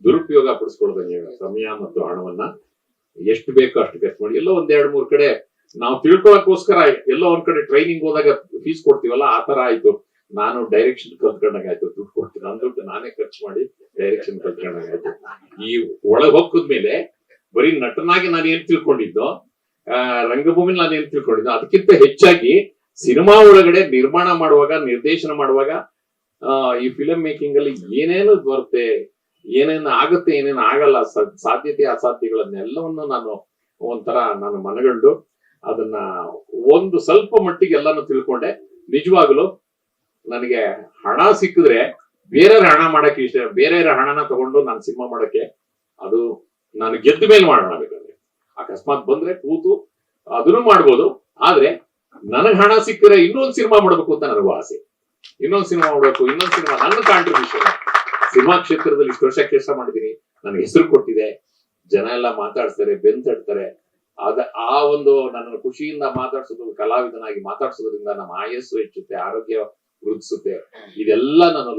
ದುರುಪಯೋಗ ಪಡಿಸ್ಕೊಳ್ಳೋದಂಗೆ ಸಮಯ ಮತ್ತು ಹಣವನ್ನ ಎಷ್ಟು ಬೇಕೋ ಅಷ್ಟು ಖರ್ಚು ಮಾಡಿ ಎಲ್ಲೋ 1-2-3 ಕಡೆ ನಾವು ತಿಳ್ಕೊಳಕ್ಕೋಸ್ಕರ ಎಲ್ಲೋ ಒಂದ್ ಕಡೆ ಟ್ರೈನಿಂಗ್ ಹೋದಾಗ ಫೀಸ್ ಕೊಡ್ತೀವಲ್ಲ ಆ ತರ ಆಯ್ತು. ನಾನು ಡೈರೆಕ್ಷನ್ ಕಲ್ತ್ಕೊಂಡಾಗಾಯ್ತು, ದುಡ್ಡು ಕೊಡ್ತೀನಿ, ನನ್ನ ದುಡ್ಡು ನಾನೇ ಖರ್ಚು ಮಾಡಿ ಡೈರೆಕ್ಷನ್ ಕಲ್ತ್ಕೊಂಡಾಗಾಯ್ತು. ಈ ಒಳಗೆ ಹೋಗ್ಕದ್ಮೇಲೆ ಬರೀ ನಟನಾಗಿ ನಾನು ಏನ್ ತಿಳ್ಕೊಂಡಿದ್ದೋ, ರಂಗಭೂಮಿಲಿ ನಾನು ಏನ್ ತಿಳ್ಕೊಂಡಿದ್ದೋ ಅದಕ್ಕಿಂತ ಹೆಚ್ಚಾಗಿ ಸಿನಿಮಾ ಒಳಗಡೆ ನಿರ್ಮಾಣ ಮಾಡುವಾಗ, ನಿರ್ದೇಶನ ಮಾಡುವಾಗ ಈ ಫಿಲಂ ಮೇಕಿಂಗ್ ಅಲ್ಲಿ ಏನೇನು ಬರುತ್ತೆ, ಏನೇನು ಆಗುತ್ತೆ, ಏನೇನು ಆಗಲ್ಲ, ಸಾಧ್ಯತೆ ಅಸಾಧ್ಯಗಳನ್ನೆಲ್ಲವನ್ನು ನಾನು ಮನಗಂಡು ಅದನ್ನ ಒಂದು ಸ್ವಲ್ಪ ಮಟ್ಟಿಗೆ ಎಲ್ಲಾನು ತಿಳ್ಕೊಂಡೆ. ನಿಜವಾಗ್ಲು ನನಗೆ ಹಣ ಸಿಕ್ಕಿದ್ರೆ ಬೇರೆಯವ್ರ ಹಣ ಮಾಡಕ್ಕೆ ಇಷ್ಟ, ಬೇರೆಯವ್ರ ಹಣನ ತಗೊಂಡು ನಾನು ಸಿನಿಮಾ ಮಾಡಕ್ಕೆ ಅದು ನಾನು ಗೆದ್ದ ಮೇಲೆ ಮಾಡೋಣ. ಬೇಕಾದ್ರೆ ಅಕಸ್ಮಾತ್ ಬಂದ್ರೆ ಕೂತು ಅದನ್ನು ಮಾಡ್ಬೋದು. ಆದ್ರೆ ನನಗ್ ಹಣ ಸಿಕ್ಕಿದ್ರೆ ಇನ್ನೊಂದು ಸಿನಿಮಾ ಮಾಡ್ಬೇಕು ಅಂತ ನನಗೂ ಆಸೆ. ಇನ್ನೊಂದು ಸಿನಿಮಾ ನನ್ನ ಕಾಂಟ್ರಿಬ್ಯೂಷನ್ ಸಿನಿಮಾ ಕ್ಷೇತ್ರದಲ್ಲಿ ಇಷ್ಟು ವರ್ಷ ಕೆಲಸ ಮಾಡಿದೀನಿ, ನನಗೆ ಹೆಸರು ಕೊಟ್ಟಿದೆ, ಜನ ಎಲ್ಲ ಮಾತಾಡ್ತಾರೆ, ಬೆಂತಡ್ತಾರೆ. ಆ ಒಂದು ನನ್ನನ್ನು ಖುಷಿಯಿಂದ ಮಾತಾಡ್ಸೋದು, ಕಲಾವಿದನಾಗಿ ಮಾತಾಡ್ಸೋದ್ರಿಂದ ನಮ್ಮ ಆಯಸ್ಸು ಹೆಚ್ಚುತ್ತೆ, ಆರೋಗ್ಯ ವೃದ್ಧಿಸುತ್ತೆ. ಇದೆಲ್ಲ ನಾನು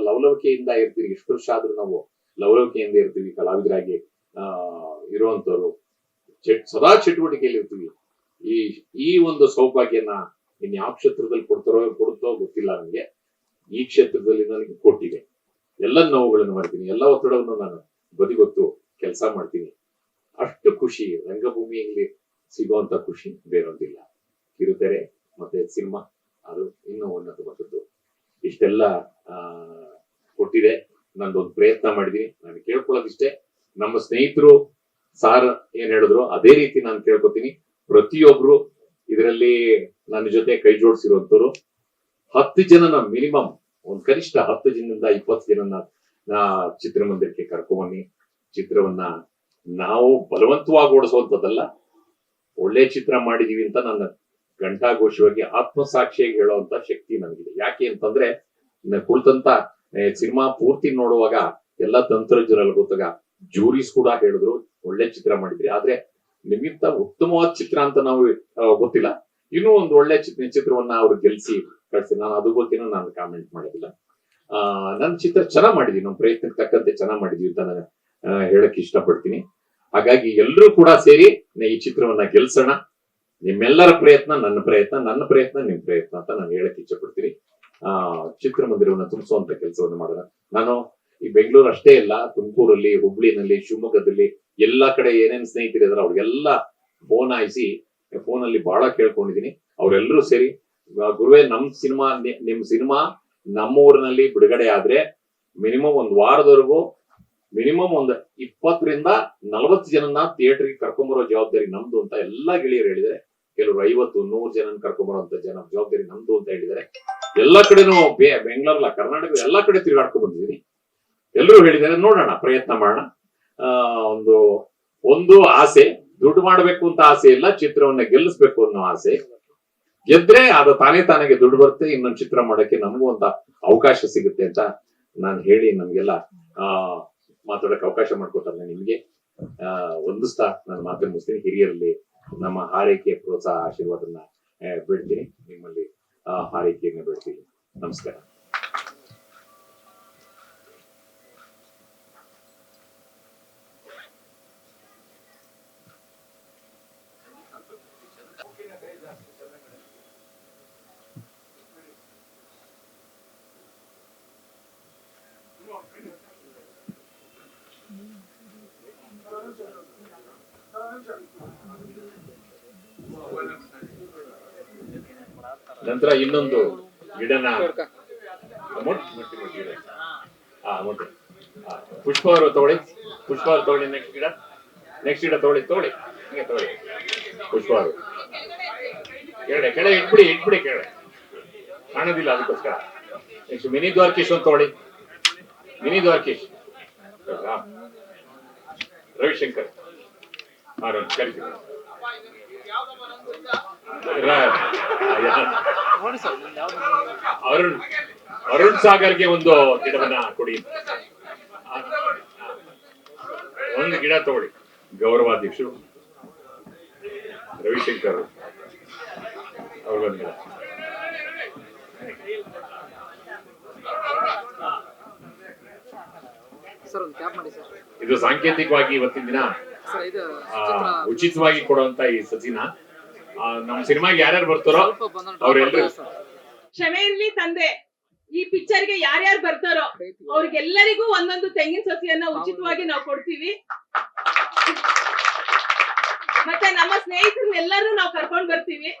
ಲವಲವಿಕೆಯಿಂದ ಇರ್ತೀವಿ. ಇಷ್ಟು ವರ್ಷ ಆದ್ರೂ ನಾವು ಲವಲವಿಕೆಯಿಂದ ಇರ್ತೀವಿ. ಕಲಾವಿದರಾಗಿ ಇರುವಂತವ್ರು ಸದಾ ಚಟುವಟಿಕೆಯಲ್ಲಿ ಇರ್ತೀವಿ. ಈ ಒಂದು ಸೌಭಾಗ್ಯನ ಇನ್ ಯಾವ ಕ್ಷೇತ್ರದಲ್ಲಿ ಕೊಡುತ್ತೋ ಗೊತ್ತಿಲ್ಲ ನನಗೆ. ಈ ಕ್ಷೇತ್ರದಲ್ಲಿ ನನಗೆ ಕೊಟ್ಟಿದೆ. ಎಲ್ಲ ನೋವುಗಳನ್ನು ಮಾಡ್ತೀನಿ, ಎಲ್ಲ ಒತ್ತಡವನ್ನು ನಾನು ಬದಿಗೊತ್ತು ಕೆಲಸ ಮಾಡ್ತೀನಿ. ಅಷ್ಟು ಖುಷಿ ರಂಗಭೂಮಿಯಲ್ಲಿ ಸಿಗುವಂತ ಖುಷಿ ಬೇರೊಂದಿಲ್ಲ. ಕಿರುತೆರೆ ಮತ್ತೆ ಸಿನಿಮಾ ಅದು ಇನ್ನೂ ಉನ್ನತವಾದದ್ದು. ಇಷ್ಟೆಲ್ಲ ಕೊಟ್ಟಿದೆ. ನಂದೊಂದು ಪ್ರಯತ್ನ ಮಾಡಿದೀನಿ. ನಾನು ಕೇಳ್ಕೊಳ್ಳೋದಿಷ್ಟೇ, ನಮ್ಮ ಸ್ನೇಹಿತರು ಸಾರ್ ಏನ್ ಹೇಳಿದ್ರು ಅದೇ ರೀತಿ ನಾನು ಕೇಳ್ಕೊತೀನಿ. ಪ್ರತಿಯೊಬ್ರು ಇದರಲ್ಲಿ ನನ್ನ ಜೊತೆ ಕೈ ಜೋಡಿಸಿರುವಂತವ್ರು 10 ಜನನ ಮಿನಿಮಮ್, ಒಂದ್ ಕನಿಷ್ಠ 10 ಜನದಿಂದ 20 ಜನನ ಚಿತ್ರಮಂದಿರಕ್ಕೆ ಕರ್ಕೊಂಬನ್ನಿ. ಚಿತ್ರವನ್ನ ನಾವು ಬಲವಂತವಾಗಿ ಓಡಿಸುವಂತದ್ದಲ್ಲ, ಒಳ್ಳೆ ಚಿತ್ರ ಮಾಡಿದೀವಿ ಅಂತ ನನ್ನ ಘಂಟಾಘೋಷವಾಗಿ ಆತ್ಮಸಾಕ್ಷಿಯಾಗಿ ಹೇಳುವಂತ ಶಕ್ತಿ ನನಗಿದೆ. ಯಾಕೆ ಅಂತಂದ್ರೆ ಕುಳಿತಂತ ಸಿನಿಮಾ ಪೂರ್ತಿ ನೋಡುವಾಗ ಎಲ್ಲ ತಂತ್ರಜ್ಞರಲ್ಲಿ ಗೊತ್ತಾಗ ಜೂರೀಸ್ ಕೂಡ ಹೇಳಿದ್ರು ಒಳ್ಳೆ ಚಿತ್ರ ಮಾಡಿದ್ರಿ, ಆದ್ರೆ ನಿಮ್ಗಿಂತ ಉತ್ತಮವಾದ ಚಿತ್ರ ಅಂತ ನಾವು ಗೊತ್ತಿಲ್ಲ, ಇನ್ನೂ ಒಂದು ಒಳ್ಳೆ ಚಿತ್ರವನ್ನ ಅವ್ರು ಗೆಲ್ಸಿ ಕಳ್ಸಿ. ನಾನು ಅದ್ರ ಬಗ್ಗೆನೂ ನಾನು ಕಾಮೆಂಟ್ ಮಾಡೋದಿಲ್ಲ. ನನ್ನ ಚಿತ್ರ ಚೆನ್ನಾಗ್ ಮಾಡಿದೀವಿ, ನಮ್ಮ ಪ್ರಯತ್ನಕ್ಕೆ ತಕ್ಕಂತೆ ಚೆನ್ನಾಗ್ ಮಾಡಿದೀವಿ ಅಂತ ನಾನು ಹೇಳಕ್ ಇಷ್ಟಪಡ್ತೀನಿ. ಹಾಗಾಗಿ ಎಲ್ಲರೂ ಕೂಡ ಸೇರಿ ಈ ಚಿತ್ರವನ್ನ ಗೆಲ್ಸೋಣ. ನಿಮ್ಮೆಲ್ಲರ ಪ್ರಯತ್ನ ನನ್ನ ಪ್ರಯತ್ನ, ನನ್ನ ಪ್ರಯತ್ನ ನಿಮ್ ಪ್ರಯತ್ನ ಅಂತ ನಾನು ಹೇಳಕ್ ಇಷ್ಟಪಡ್ತೀನಿ. ಚಿತ್ರಮಂದಿರವನ್ನ ತುಂಬಿಸುವಂತ ಕೆಲಸವನ್ನು ಮಾಡೋಣ. ನಾನು ಈ ಬೆಂಗಳೂರು ಅಷ್ಟೇ ಇಲ್ಲ, ತುಮಕೂರಲ್ಲಿ, ಹುಬ್ಳಿನಲ್ಲಿ, ಶಿವಮೊಗ್ಗದಲ್ಲಿ ಎಲ್ಲಾ ಕಡೆ ಏನೇನ್ ಸ್ನೇಹಿತರಿದಾರೆ ಅವ್ರಿಗೆಲ್ಲ ಫೋನ್ ಹಾಯಿಸಿ ಫೋನಲ್ಲಿ ಬಹಳ ಕೇಳ್ಕೊಂಡಿದೀನಿ. ಅವ್ರೆಲ್ಲರೂ ಸೇರಿ ಗುರುವೇ ನಿಮ್ ಸಿನಿಮಾ ನಮ್ಮ ಊರಿನಲ್ಲಿ ಬಿಡುಗಡೆ ಆದ್ರೆ ಮಿನಿಮಮ್ ಒಂದು ವಾರದವರೆಗೂ ಮಿನಿಮಮ್ ಒಂದು 20 ರಿಂದ 40 ಜನನ್ನ ಥಿಯೇಟರ್ಗೆ ಕರ್ಕೊಂಬರೋ ಜವಾಬ್ದಾರಿ ನಮ್ದು ಅಂತ ಎಲ್ಲಾ ಗೆಳೆಯರು ಹೇಳಿದ್ದಾರೆ. ಕೆಲವರು 50-100 ಜನನ ಕರ್ಕೊಂಬರುವಂತ ಜವಾಬ್ದಾರಿ ನಮ್ದು ಅಂತ ಹೇಳಿದ್ದಾರೆ. ಎಲ್ಲಾ ಕಡೆನೂ ಬೆಂಗಳೂರಲ್ಲ, ಕರ್ನಾಟಕ ಎಲ್ಲಾ ಕಡೆ ತಿರುಗಾಡ್ಕೊಂಡ್ ಬಂದಿದ್ದೀನಿ. ಎಲ್ಲರೂ ಹೇಳಿದ್ದಾರೆ, ನೋಡೋಣ, ಪ್ರಯತ್ನ ಮಾಡೋಣ. ಒಂದು ಆಸೆ, ದುಡ್ಡು ಮಾಡ್ಬೇಕು ಅಂತ ಆಸೆ ಇಲ್ಲ, ಚಿತ್ರವನ್ನ ಗೆಲ್ಲಿಸ್ಬೇಕು ಅನ್ನೋ ಆಸೆ. ಗೆದ್ರೆ ಅದು ತಾನಾಗೆ ದುಡ್ಡು ಬರುತ್ತೆ, ಇನ್ನೊಂದು ಚಿತ್ರ ಮಾಡಕ್ಕೆ ನಮಗೂ ಅಂತ ಅವಕಾಶ ಸಿಗುತ್ತೆ ಅಂತ ನಾನು ಹೇಳಿ ನಮ್ಗೆಲ್ಲ ಮಾತಾಡಕ್ಕೆ ಅವಕಾಶ ಮಾಡ್ಕೊತಾರೆ. ನಿಮ್ಗೆ ಒಂದಿಸ್ತಾ ನಾನು ಮಾತನ್ನು ಮುಗಿಸ್ತೀನಿ. ಹಿರಿಯರಲ್ಲಿ ನಮ್ಮ ಹಾರೈಕೆ, ಪ್ರೋತ್ಸಾಹ, ಆಶೀರ್ವಾದನ್ನ ಬೇಡ್ತೀನಿ. ನಿಮ್ಮಲ್ಲಿ ಹಾರೈಕೆಯನ್ನ ಬೇಡ್ತೀನಿ. ನಮಸ್ಕಾರ. ನಂತರ ಇನ್ನೊಂದು ಗಿಡನ ಪುಷ್ಪ ಅವರು ತಗೊಳ್ಳಿ, ಪುಷ್ಪ ಅವರು ತಗೊಳ್ಳಿ. ನೆಕ್ಸ್ಟ್ ಗಿಡ ತಗೊಳ್ಳಿ ಹಿಂಗೆ ತಗೊಳ್ಳಿ. ಪುಷ್ಪ ಅವರು ಕೆಳಗೆ ಇಟ್ಬಿಡಿ ಕೆಳಗೆ ಕಾಣೋದಿಲ್ಲ ಅದಕ್ಕೋಸ್ಕರ. ನೆಕ್ಸ್ಟ್ ಮಿನಿ ದ್ವಾರಕೀಶ್ ಅಂತ ತಗೊಳ್ಳಿ. ಮಿನಿ ದ್ವಾರಕೀಶ್ ರವಿಶಂಕರ್ ಕರಿತೀವಿ. ಅರುಣ್ ಸಾಗರ್ಗೆ ಒಂದು ಗಿಡವನ್ನ ಕೊಡಿ. ಒಂದು ಗಿಡ ತಗೊಳ್ಳಿ. ಗೌರವಾಧ್ಯಕ್ಷರು ರವಿಶಂಕರ್ ಅವ್ರಿಗೊಂದು ಗಿಡ. ಇದು ಸಾಂಕೇತಿಕವಾಗಿ ಇವತ್ತಿನ ದಿನ ಉಚಿತವಾಗಿ ಕೊಡುವಂತ ಈ ಸಸಿನ ನಮ್ಮ ಸಿನಿಮಾಗೆ ಯಾರ್ಯಾರು ಬರ್ತಾರೋ ಅವ್ರೆಲ್ಲರೂ. ಕ್ಷಮೆ ಇರ್ಲಿ ತಂದೆ, ಈ ಪಿಕ್ಚರ್ ಗೆ ಯಾರ್ಯಾರು ಬರ್ತಾರೋ ಅವ್ರಿಗೆಲ್ಲರಿಗೂ ಒಂದೊಂದು ತೆಂಗಿನ ಸಸಿಯನ್ನ ಉಚಿತವಾಗಿ ನಾವು ಕೊಡ್ತೀವಿ. ಮತ್ತೆ ನಮ್ಮ ಸ್ನೇಹಿತರನ್ನೆಲ್ಲರೂ ನಾವು ಕರ್ಕೊಂಡ್ ಬರ್ತೀವಿ.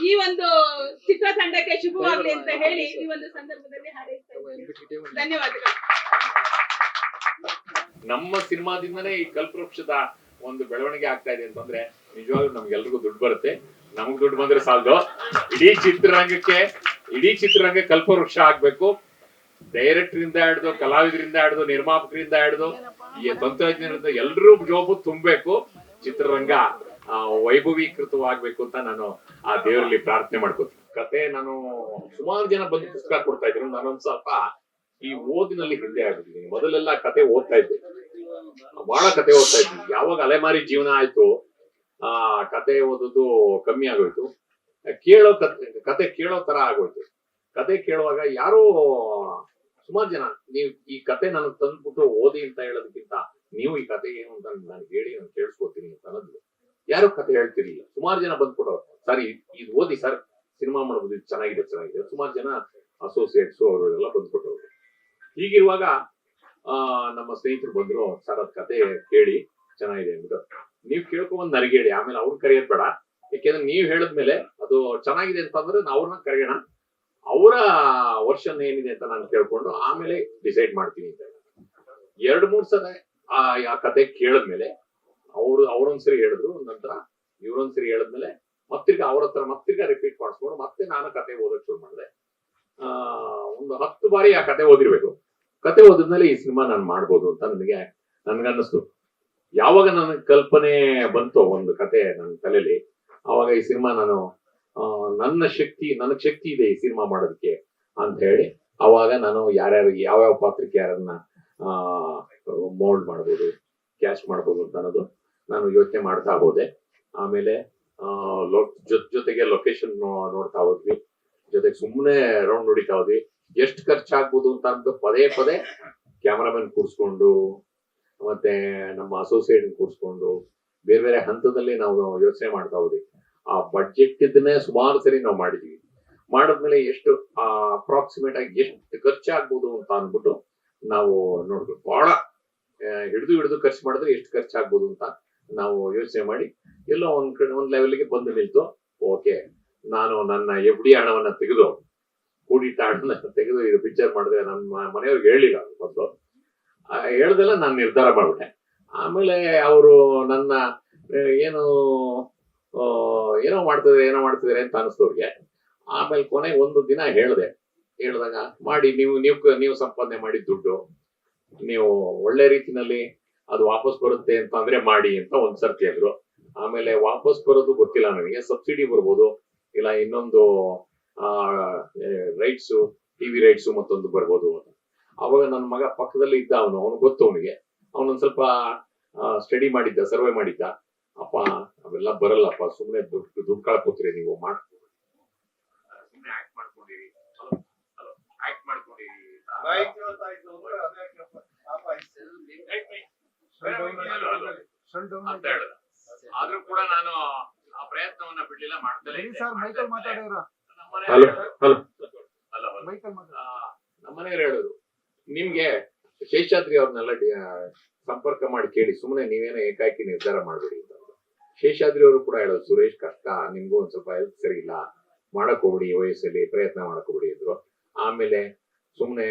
ಈ ಒಂದು ಚಿತ್ರತಂಡಕ್ಕೆ ಶುಭವಾಗ್ಲಿ ಅಂತ ಹೇಳಿ ಈ ಒಂದು ಸಂದರ್ಭದಲ್ಲಿ ಹಾರೈಸ್ತಾ ಇದ್ದೀನಿ. ಧನ್ಯವಾದಗಳು. ನಮ್ಮ ಸಿನಿಮಾದಿಂದನೇ ಈ ಕಲ್ಪವೃಕ್ಷದ ಒಂದು ಬೆಳವಣಿಗೆ ಆಗ್ತಾ ಇದೆ ಅಂತಂದ್ರೆ ನಿಜವಾಗ್ಲೂ ನಮ್ಗೆಲ್ರಿಗೂ ದುಡ್ಡು ಬರುತ್ತೆ. ನಮಗ್ ದುಡ್ಡು ಬಂದ್ರೆ ಸಾಲದು. ಇಡೀ ಚಿತ್ರರಂಗ ಕಲ್ಪವೃಕ್ಷ ಆಗ್ಬೇಕು. ಡೈರೆಕ್ಟರ್ ಇಂದ ಹಿಡಿದು, ಕಲಾವಿದರಿಂದ ಹಿಡಿದು, ನಿರ್ಮಾಪಕರಿಂದ ಹಿಡಿದು, ಈ ತಂತ್ರಜ್ಞರಿಂದ ಎಲ್ರೂ ಜೋಬು ತುಂಬಬೇಕು. ಚಿತ್ರರಂಗ ವೈಭವೀಕೃತವಾಗ್ಬೇಕು ಅಂತ ನಾನು ಆ ದೇವರಲ್ಲಿ ಪ್ರಾರ್ಥನೆ ಮಾಡ್ಕೋತೀನಿ. ಕತೆ ನಾನು ಸುಮಾರು ಜನ ಬಂದು ಪುಸ್ತಕ ಕೊಡ್ತಾ ಇದ್ರು. ನಾನೊಂದ್ ಸ್ವಲ್ಪ ಈ ಓದಿನಲ್ಲಿ ಹಿಂದೆ ಆಗ್ಬಿಟ್ಟಿದ್ದೀನಿ. ಮೊದಲೆಲ್ಲ ಕತೆ ಓದ್ತಾ ಇದ್ದೆ, ಬಹಳ ಕತೆ ಓದ್ತಾ ಇದ್ವಿ. ಯಾವಾಗ ಅಲೆಮಾರಿ ಜೀವನ ಆಯ್ತು ಕತೆ ಓದೋದು ಕಮ್ಮಿ ಆಗೋಯ್ತು. ಕತೆ ಕೇಳೋ ತರ ಆಗೋಯ್ತು. ಕತೆ ಕೇಳುವಾಗ ಯಾರೋ ಸುಮಾರು ಜನ ನೀವು ಈ ಕತೆ ನನಗೆ ತಂದ್ಬಿಟ್ಟು ಓದಿ ಅಂತ ಹೇಳೋದಕ್ಕಿಂತ ನೀವು ಈ ಕತೆ ಏನು ಅಂತ ನಾನು ಹೇಳಿ ನಾನು ಕೇಳಿಸ್ಕೊತೀನಿ ಅಂತ ಅನ್ನೋದು. ಯಾರು ಕತೆ ಹೇಳ್ತಿರ್ಲಿಲ್ಲ. ಸುಮಾರು ಜನ ಬಂದ್ಬಿಟ್ಟು ಸರ್ ಇದು ಓದಿ ಸರ್, ಸಿನಿಮಾ ಮಾಡ್ಬೋದು, ಇದು ಚೆನ್ನಾಗಿದೆ. ಸುಮಾರು ಜನ ಅಸೋಸಿಯೇಟ್ಸು ಅವರೆಲ್ಲ ಬಂದ್ಬಿಟ್ಟವ್ರು. ಹೀಗಿರುವಾಗ ನಮ್ಮ ಸ್ನೇಹಿತರು ಬಂದ್ರು, ಸರ್ ಅದ್ ಕತೆ ಕೇಳಿ ಚೆನ್ನಾಗಿದೆ ಅಂದ್ಬಿಟ್ಟು. ನೀವ್ ಕೇಳ್ಕೊಂಡ್ ನನಗೆ ಹೇಳಿ, ಆಮೇಲೆ ಅವ್ರನ್ನ ಕರೆಯೋದ್ ಬೇಡ. ಯಾಕೆಂದ್ರೆ ನೀವ್ ಹೇಳಿದ್ಮೇಲೆ ಅದು ಚೆನ್ನಾಗಿದೆ ಅಂತಂದ್ರೆ ಅವ್ರನ್ನ ಕರೆಯೋಣ. ಅವರ ವರ್ಷನ್ ಏನಿದೆ ಅಂತ ನಾನು ಕೇಳ್ಕೊಂಡು ಆಮೇಲೆ ಡಿಸೈಡ್ ಮಾಡ್ತೀನಿ ಅಂತ. 2-3 ಸಲ ಆ ಕತೆ ಕೇಳಿದ್ಮೇಲೆ ಅವ್ರೊಂದ್ಸರಿ ಹೇಳಿದ್ರು, ನಂತರ ಇವ್ರೊಂದ್ಸರಿ ಹೇಳಿದ್ಮೇಲೆ ಮತ್ತಿರ್ಗ ಅವ್ರ ಹತ್ರ ಮತ್ತಿರ್ಗ ರಿಪೀಟ್ ಮಾಡಿಸ್ಕೊಂಡು ಮತ್ತೆ ನಾನು ಕತೆ ಓದಕ್ ಶುರು ಮಾಡಿದೆ. ಒಂದು 10 ಬಾರಿ ಆ ಕತೆ ಓದಿರ್ಬೇಕು. ಕತೆ ಓದಿದ್ಮೇಲೆ ಈ ಸಿನಿಮಾ ನಾನು ಮಾಡ್ಬೋದು ಅಂತ ನನ್ಗನ್ನಿಸ್ತು. ಯಾವಾಗ ನನಗೆ ಕಲ್ಪನೆ ಬಂತು ಒಂದು ಕತೆ ನನ್ನ ತಲೆಯಲ್ಲಿ, ಅವಾಗ ಈ ಸಿನಿಮಾ ನಾನು ನನಗ್ ಶಕ್ತಿ ಇದೆ ಈ ಸಿನಿಮಾ ಮಾಡೋದಕ್ಕೆ ಅಂತ ಹೇಳಿ ಅವಾಗ ನಾನು ಯಾವ್ಯಾವ ಪಾತ್ರಕ್ಕೆ ಯಾರನ್ನ ಮೋಲ್ಡ್ ಮಾಡ್ಬೋದು, ಕ್ಯಾಸ್ಟ್ ಮಾಡ್ಬೋದು ಅಂತ ಅನ್ನೋದು ನಾನು ಯೋಚನೆ ಮಾಡ್ತಾ ಹೋದೆ. ಆಮೇಲೆ ಜೊತೆಗೆ ಲೊಕೇಶನ್ ನೋಡ್ತಾ ಹೋದ್ವಿ, ಜೊತೆಗೆ ಸುಮ್ಮನೆ ರೌಂಡ್ ಹೊಡಿತಾ ಹೋದ್ವಿ. ಎಷ್ಟು ಖರ್ಚಾಗ್ಬೋದು ಅಂತ ಅಂದ್ಬಿಟ್ಟು ಪದೇ ಕ್ಯಾಮರಾಮನ್ ಕೂರಿಸ್ಕೊಂಡು ಮತ್ತೆ ನಮ್ಮ ಅಸೋಸಿಯೇಟ್ ಕೂರಿಸ್ಕೊಂಡು ಬೇರೆ ಬೇರೆ ಹಂತದಲ್ಲಿ ನಾವು ಯೋಚನೆ ಮಾಡ್ತಾ ಹೋದ್ವಿ. ಆ ಬಡ್ಜೆಟ್ ಇದನ್ನೇ ಸುಮಾರು ಸರಿ ನಾವು ಮಾಡಿದ್ವಿ. ಮಾಡಿದ್ಮೇಲೆ ಎಷ್ಟು ಅಪ್ರಾಕ್ಸಿಮೇಟ್ ಆಗಿ ಎಷ್ಟು ಖರ್ಚಾಗ್ಬೋದು ಅಂತ ಅಂದ್ಬಿಟ್ಟು ನಾವು ನೋಡ್ಬೇಕು. ಬಹಳ ಹಿಡಿದು ಖರ್ಚು ಮಾಡಿದ್ರೆ ಎಷ್ಟು ಖರ್ಚಾಗ್ಬೋದು ಅಂತ ನಾವು ಯೋಚನೆ ಮಾಡಿ ಎಲ್ಲೋ ಒಂದ್ ಲೆವೆಲ್ಗೆ ಬಂದು ನಿಲ್ತು. ಓಕೆ, ನಾನು ನನ್ನ FD ಹಣವನ್ನ ತೆಗೆದು ಕೂಡಿಟ್ಟ ಹಣವನ್ನ ತೆಗೆದು ಇದು ಪಿಕ್ಚರ್ ಮಾಡಿದ್ರೆ ನಮ್ಮ ಮನೆಯವ್ರಿಗೆ ಹೇಳಿಲ್ಲ. ಮೊದಲು ಹೇಳ್ದೆಲ್ಲ ನಾನು ನಿರ್ಧಾರ ಮಾಡ್ಬಿಟ್ಟೆ. ಆಮೇಲೆ ಅವರು ನನ್ನ ಏನೋ ಮಾಡ್ತಿದಾರೆ ಅಂತ ಅನಿಸ್ತವ್ರಿಗೆ. ಆಮೇಲೆ ಕೊನೆಗೆ ಒಂದು ದಿನ ಹೇಳ್ದಾಗ ಮಾಡಿ ನೀವು ಸಂಪಾದನೆ ಮಾಡಿದ ದುಡ್ಡು ನೀವು ಒಳ್ಳೆ ರೀತಿನಲ್ಲಿ ಅದು ವಾಪಸ್ ಬರುತ್ತೆ ಅಂತ ಅಂದ್ರೆ ಮಾಡಿ ಅಂತ ಒಂದ್ ಸರ್ತಿ ಅಂದ್ರು. ಆಮೇಲೆ ವಾಪಸ್ ಬರೋದು ಗೊತ್ತಿಲ್ಲ ನನಗೆ, ಸಬ್ಸಿಡಿ ಬರ್ಬೋದು, ಇಲ್ಲ ಇನ್ನೊಂದು ರೈಟ್ಸು, TV ರೈಟ್ಸು ಮತ್ತೊಂದು ಬರ್ಬೋದು ಅಂತ. ಅವಾಗ ನನ್ನ ಮಗ ಪಕ್ಕದಲ್ಲಿ ಇದ್ದ, ಅವನು ಗೊತ್ತು ಅವನಿಗೆ. ಅವನೊಂದ್ ಸ್ವಲ್ಪ ಸ್ಟಡಿ ಮಾಡಿದ್ದ, ಸರ್ವೆ ಮಾಡಿದ್ದ. ಅಪ್ಪ ಅವೆಲ್ಲ ಬರಲ್ಲಪ್ಪ, ಸುಮ್ಮನೆ ದುಡ್ಡು ಕಳ್ಕೊತೀರಿ ನೀವು, ಆದ್ರೂ ಕೂಡ ನಾನು ಆ ಪ್ರಯತ್ನವನ್ನ ಬಿಡ್ಲಿಲ್ಲ, ಮಾಡ್ತಲೇ ನಮ್ಮನೆಯವ್ರು ಹೇಳುದು, ನಿಮ್ಗೆ ಶೇಷಾದ್ರಿ ಅವ್ರನ್ನೆಲ್ಲ ಸಂಪರ್ಕ ಮಾಡಿ ಕೇಳಿ, ಸುಮ್ಮನೆ ನೀವೇನೋ ಏಕಾಏಕಿ ನಿರ್ಧಾರ ಮಾಡ್ಬೇಡಿ ಅಂತ. ಶೇಷಾದ್ರಿ ಅವರು ಕೂಡ ಹೇಳೋದು, ಸುರೇಶ್ ಕಷ್ಟ, ನಿಮ್ಗೂ ಒಂದ್ ಸ್ವಲ್ಪ ಹೆಲ್ತ್ ಸರಿ ಇಲ್ಲ, ಮಾಡಕ್ ಹೋಗ್ಬಿಡಿ, ಈ ವಯಸ್ಸಲ್ಲಿ ಪ್ರಯತ್ನ ಮಾಡಕ್ ಹೋಗ್ಬಿಡಿ ಅಂದ್ರು. ಆಮೇಲೆ ಸುಮ್ನೆ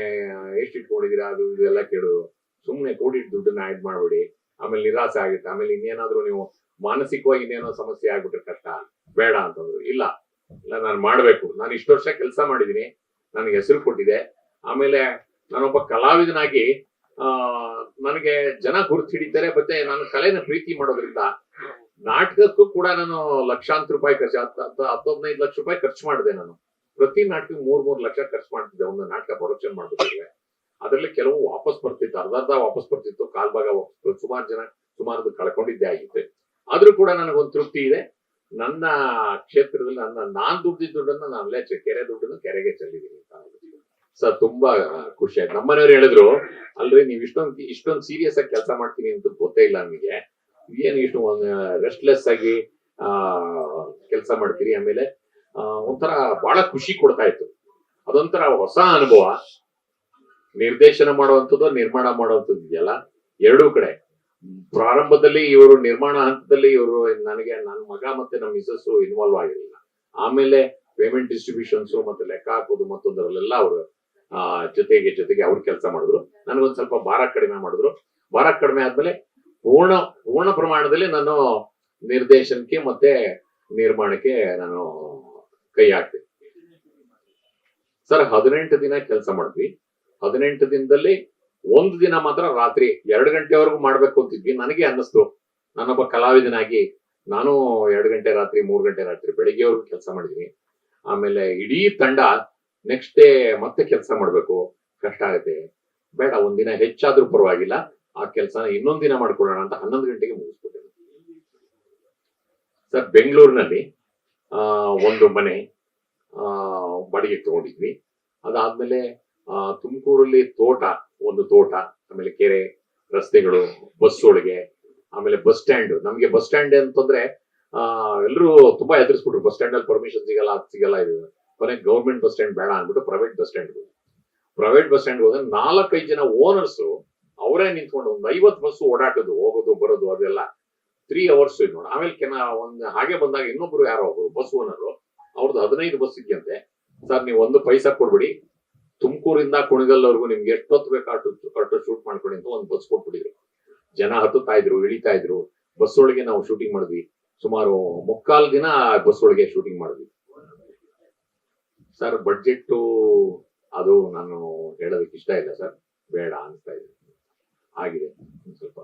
ಎಷ್ಟು ಇಟ್ಕೊಂಡಿದೀರಾ ಅದು ಇದೆಲ್ಲ ಕೇಳೋದು, ಸುಮ್ನೆ ಕೂಡಿಟ್ಟು ದುಡ್ಡನ್ನ ಆಡ್ ಮಾಡ್ಬಿಡಿ, ಆಮೇಲೆ ನಿರಾಸೆ ಆಗುತ್ತೆ, ಆಮೇಲೆ ಇನ್ನೇನಾದ್ರೂ ನೀವು ಮಾನಸಿಕವಾಗಿ ಇನ್ನೇನೋ ಸಮಸ್ಯೆ ಆಗ್ಬಿಟ್ರೆ ಕಷ್ಟ, ಬೇಡ ಅಂತಂದ್ರು. ಇಲ್ಲ ನಾನು ಮಾಡ್ಬೇಕು, ನಾನು ಇಷ್ಟು ವರ್ಷ ಕೆಲಸ ಮಾಡಿದೀನಿ, ನನಗೆ ಹೆಸರು ಕೊಟ್ಟಿದೆ, ಆಮೇಲೆ ನಾನೊಬ್ಬ ಕಲಾವಿದನಾಗಿ ನನಗೆ ಜನ ಗುರುತು ಹಿಡಿತಾರೆ, ಮತ್ತೆ ನಾನು ಕಲೆನ ಪ್ರೀತಿ ಮಾಡೋದ್ರಿಂದ ನಾಟಕಕ್ಕೂ ಕೂಡ ನಾನು ಲಕ್ಷಾಂತರ ರೂಪಾಯಿ ಖರ್ಚು, 10-15 ಲಕ್ಷ ರೂಪಾಯಿ ಖರ್ಚು ಮಾಡಿದೆ. ನಾನು ಪ್ರತಿ ನಾಟಕಕ್ಕೆ 3 ಲಕ್ಷ ಖರ್ಚು ಮಾಡ್ತಿದ್ದೆ ಒಂದು ನಾಟಕ ಪ್ರೊಡಕ್ಷನ್ ಮಾಡ್ತಿದ್ದೆ. ಅದರಲ್ಲಿ ಕೆಲವು ವಾಪಸ್ ಬರ್ತಿತ್ತು, ಅರ್ಧ ವಾಪಸ್ ಬರ್ತಿತ್ತು, ಕಾಲ್ಭಾಗ ಸುಮಾರು ಕಳ್ಕೊಂಡಿದ್ದೆ ಆಗಿತ್ತು. ಆದ್ರೂ ಕೂಡ ನನಗೊಂದು ತೃಪ್ತಿ ಇದೆ, ನನ್ನ ಕ್ಷೇತ್ರದಲ್ಲಿ ನಾನ್ ದುಡ್ದಿದ್ದ ದುಡ್ಡನ್ನ ನಾನು ಅಲ್ಲೇ ಕೆರೆ ದುಡ್ಡನ್ನು ಕೆರೆಗೆ ಚೆಲ್ಲಿದ್ದೀನಿ ಅಂತ ಸರ್. ತುಂಬಾ ಖುಷಿ ಆಯ್ತು. ನಮ್ಮನೆಯವ್ರು ಹೇಳಿದ್ರು, ಅಲ್ರಿ ನೀವು ಇಷ್ಟೊಂದು ಸೀರಿಯಸ್ ಆಗಿ ಕೆಲಸ ಮಾಡ್ತೀನಿ ಅಂತ ಗೊತ್ತೇ ಇಲ್ಲ ನಮಗೆ, ಏನು ಇಷ್ಟು ರೆಸ್ಟ್ಲೆಸ್ ಆಗಿ ಕೆಲಸ ಮಾಡ್ತೀರಿ, ಆಮೇಲೆ ಒಂಥರ ಬಹಳ ಖುಷಿ ಕೊಡ್ತಾ ಇತ್ತು. ಅದೊಂಥರ ಹೊಸ ಅನುಭವ. ನಿರ್ದೇಶನ ಮಾಡುವಂಥದ್ದು, ನಿರ್ಮಾಣ ಮಾಡುವಂಥದ್ದು ಇದೆಯಲ್ಲ, ಎರಡೂ ಕಡೆ. ಪ್ರಾರಂಭದಲ್ಲಿ ಇವರು ನಿರ್ಮಾಣ ಹಂತದಲ್ಲಿ ಇವರು ನನಗೆ ನನ್ನ ಮಗ ಮತ್ತೆ ನಮ್ಮ ಮಿಸಸ್ ಇನ್ವಾಲ್ವ್ ಆಗಿರಲಿಲ್ಲ. ಆಮೇಲೆ ಪೇಮೆಂಟ್ ಡಿಸ್ಟ್ರಿಬ್ಯೂಷನ್ಸ್ ಮತ್ತೆ ಲೆಕ್ಕ ಹಾಕೋದು ಮತ್ತೊಂದರಲ್ಲೆಲ್ಲ ಅವರು ಜೊತೆಗೆ ಅವ್ರು ಕೆಲಸ ಮಾಡಿದ್ರು. ನನಗೊಂದ್ ಸ್ವಲ್ಪ ಭಾರ ಕಡಿಮೆ ಮಾಡಿದ್ರು. ಭಾರ ಕಡಿಮೆ ಆದ್ಮೇಲೆ ಪೂರ್ಣ ಪ್ರಮಾಣದಲ್ಲಿ ನಾನು ನಿರ್ದೇಶನಕ್ಕೆ ಮತ್ತೆ ನಿರ್ಮಾಣಕ್ಕೆ ನಾನು ಕೈ ಹಾಕ್ತೀನಿ ಸರ್. 18 ದಿನ ಕೆಲಸ ಮಾಡಿದ್ವಿ. 18 ದಿನದಲ್ಲಿ 1 ದಿನ ಮಾತ್ರ ರಾತ್ರಿ 2 ಗಂಟೆವರೆಗೂ ಮಾಡ್ಬೇಕು ಅಂತಿದ್ವಿ. ನನಗೆ ಅನ್ನಿಸ್ತು, ನಾನೊಬ್ಬ ಕಲಾವಿದನಾಗಿ ನಾನು 2 ಗಂಟೆ ರಾತ್ರಿ 3 ಗಂಟೆ ರಾತ್ರಿ ಬೆಳಿಗ್ಗೆವರೆಗೂ ಕೆಲಸ ಮಾಡಿದೀನಿ. ಆಮೇಲೆ ಇಡೀ ತಂಡ ನೆಕ್ಸ್ಟ್ ಡೇ ಮತ್ತೆ ಕೆಲಸ ಮಾಡ್ಬೇಕು, ಕಷ್ಟ ಆಗುತ್ತೆ, ಬೇಡ ಒಂದಿನ ಹೆಚ್ಚಾದ್ರೂ ಪರವಾಗಿಲ್ಲ, ಆ ಕೆಲಸನ ಇನ್ನೊಂದ್ ದಿನ ಮಾಡ್ಕೊಳ್ಳೋಣ ಅಂತ 11 ಗಂಟೆಗೆ ಮುಗಿಸ್ಬಿಟ್ಟೆ ಸರ್. ಬೆಂಗಳೂರಿನಲ್ಲಿ ಒಂದು ಮನೆ ಬಾಡಿಗೆ ತಗೊಂಡಿದ್ವಿ. ಅದಾದ್ಮೇಲೆ ತುಮಕೂರಲ್ಲಿ ಒಂದು ತೋಟ, ಆಮೇಲೆ ಕೆರೆ, ರಸ್ತೆಗಳು, ಬಸ್ ಒಳಗೆ, ಆಮೇಲೆ ಬಸ್ ಸ್ಟ್ಯಾಂಡ್. ನಮ್ಗೆ ಬಸ್ ಸ್ಟ್ಯಾಂಡ್ ಅಂತಂದ್ರೆ ಎಲ್ಲರೂ ತುಂಬಾ ಎದುರಿಸ್ಬಿಟ್ರು, ಬಸ್ ಸ್ಟ್ಯಾಂಡ್ ಅಲ್ಲಿ ಪರ್ಮಿಷನ್ ಸಿಗಲ್ಲ, ಅದು ಸಿಗಲ್ಲ, ಇದು ಕೊನೆಗೆ ಗೌರ್ಮೆಂಟ್ ಬಸ್ ಸ್ಟ್ಯಾಂಡ್ ಬೇಡ ಅಂದ್ಬಿಟ್ಟು ಪ್ರೈವೇಟ್ ಬಸ್ ಸ್ಟ್ಯಾಂಡ್ ಹೋದ್ರೆ 4-5 ಜನ ಓನರ್ಸ್ ಅವರೇ ನಿಂತ್ಕೊಂಡು ಒಂದು 50 ಬಸ್ ಓಡಾಟದ್ದು, ಹೋಗೋದು ಬರೋದು, ಅದೆಲ್ಲ 3 hours ಇದು ನೋಡಿ. ಆಮೇಲೆ ಹಾಗೆ ಬಂದಾಗ ಇನ್ನೊಬ್ರು ಯಾರೋ ಒಬ್ರು ಬಸ್ ಓನರ್, ಅವ್ರದ್ದು 15 ಬಸ್ ಇದೆಯಂತೆ. ಸರ್ ನೀವು 1 ಪೈಸಾ ಕೊಡ್ಬಿಡಿ, ತುಮಕೂರಿಂದ ಕುಣಿಗಲ್ವರೆಗೂ ನಿಮ್ಗೆ ಎಷ್ಟೊತ್ತು ಬೇಕು ಅಷ್ಟು ಶೂಟ್ ಮಾಡ್ಕೊಳ್ಳಿ ಅಂತ ಒಂದು ಬಸ್ ಕೊಟ್ಬಿಟ್ಟಿದ್ರು. ಜನ ಹತ್ತುತ್ತಾ ಇದ್ರು, ಇಳಿತಾ ಇದ್ರು. ಬಸ್ ಒಳಗೆ ನಾವು ಶೂಟಿಂಗ್ ಮಾಡಿದ್ವಿ. ಸುಮಾರು 3/4 ದಿನ ಬಸ್ ಒಳಗೆ ಶೂಟಿಂಗ್ ಮಾಡಿದ್ವಿ ಸರ್. ಬಡ್ಜೆಟ್ ಅದು ನಾನು ಹೇಳೋದಕ್ಕೆ ಇಷ್ಟ ಇಲ್ಲ ಸರ್, ಬೇಡ ಅನ್ಸ್ತಾ ಇದೆ. ಆಗಿದೆ ಸ್ವಲ್ಪ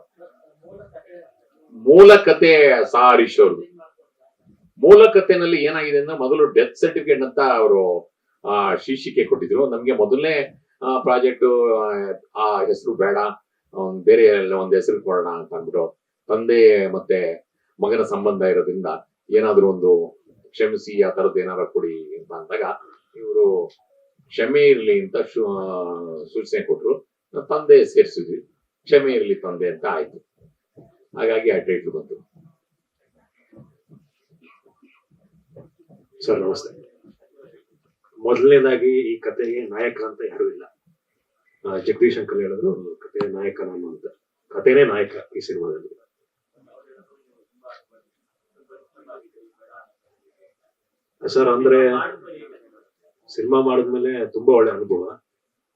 ಮೂಲ ಕತೆ ಹರೀಶ್ ಅವ್ರದ್ದು. ಮೂಲ ಕಥೆನಲ್ಲಿ ಏನಾಗಿದೆ ಅಂದ್ರೆ, ಮೊದಲು ಡೆತ್ ಸರ್ಟಿಫಿಕೇಟ್ ಅಂತ ಅವರು ಶೀರ್ಷಿಕೆ ಕೊಟ್ಟಿದ್ರು. ನಮ್ಗೆ ಮೊದಲನೇ ಪ್ರಾಜೆಕ್ಟ್ ಆ ಹೆಸರು ಬೇಡ, ಬೇರೆ ಒಂದು ಹೆಸರು ಕೊಡೋಣ ಅಂತ ಅಂದ್ಬಿಟ್ಟು, ತಂದೆ ಮತ್ತೆ ಮಗನ ಸಂಬಂಧ ಇರೋದ್ರಿಂದ ಏನಾದ್ರು ಒಂದು ಕ್ಷಮಿಸಿ ಆ ತರದ್ದು ಏನಾದ್ರು ಕೊಡಿ ಅಂತ ಅಂದಾಗ ಇವರು ಕ್ಷಮೆ ಇರ್ಲಿ ಅಂತ ಸೂಚನೆ ಕೊಟ್ರು. ತಂದೆ ಸೇರಿಸಿದ್ವಿ, ಕ್ಷಮೆ ಇರ್ಲಿ ತಂದೆ ಅಂತ ಆಯ್ತು. ಹಾಗಾಗಿ ಆ ಟೈಟ್ಲ್ ಬಂತು ಸರ್. ನಮಸ್ತೆ. ಮೊದಲನೇದಾಗಿ ಈ ಕಥೆಗೆ ನಾಯಕ ಅಂತ ಯಾರು ಇಲ್ಲ. ಜಗದೀಶ್ ಅಂಕಲ್ ಹೇಳಿದ್ರು ಕಥೆಯ ನಾಯಕ ನಾನು ಅಂತ. ಕಥೆನೇ ನಾಯಕ ಈ ಸಿನಿಮಾದಲ್ಲಿ. ಸರ್ ಅಂದ್ರೆ ಸಿನಿಮಾ ಮಾಡಿದ್ಮೇಲೆ ತುಂಬಾ ಒಳ್ಳೆ ಅನುಭವ.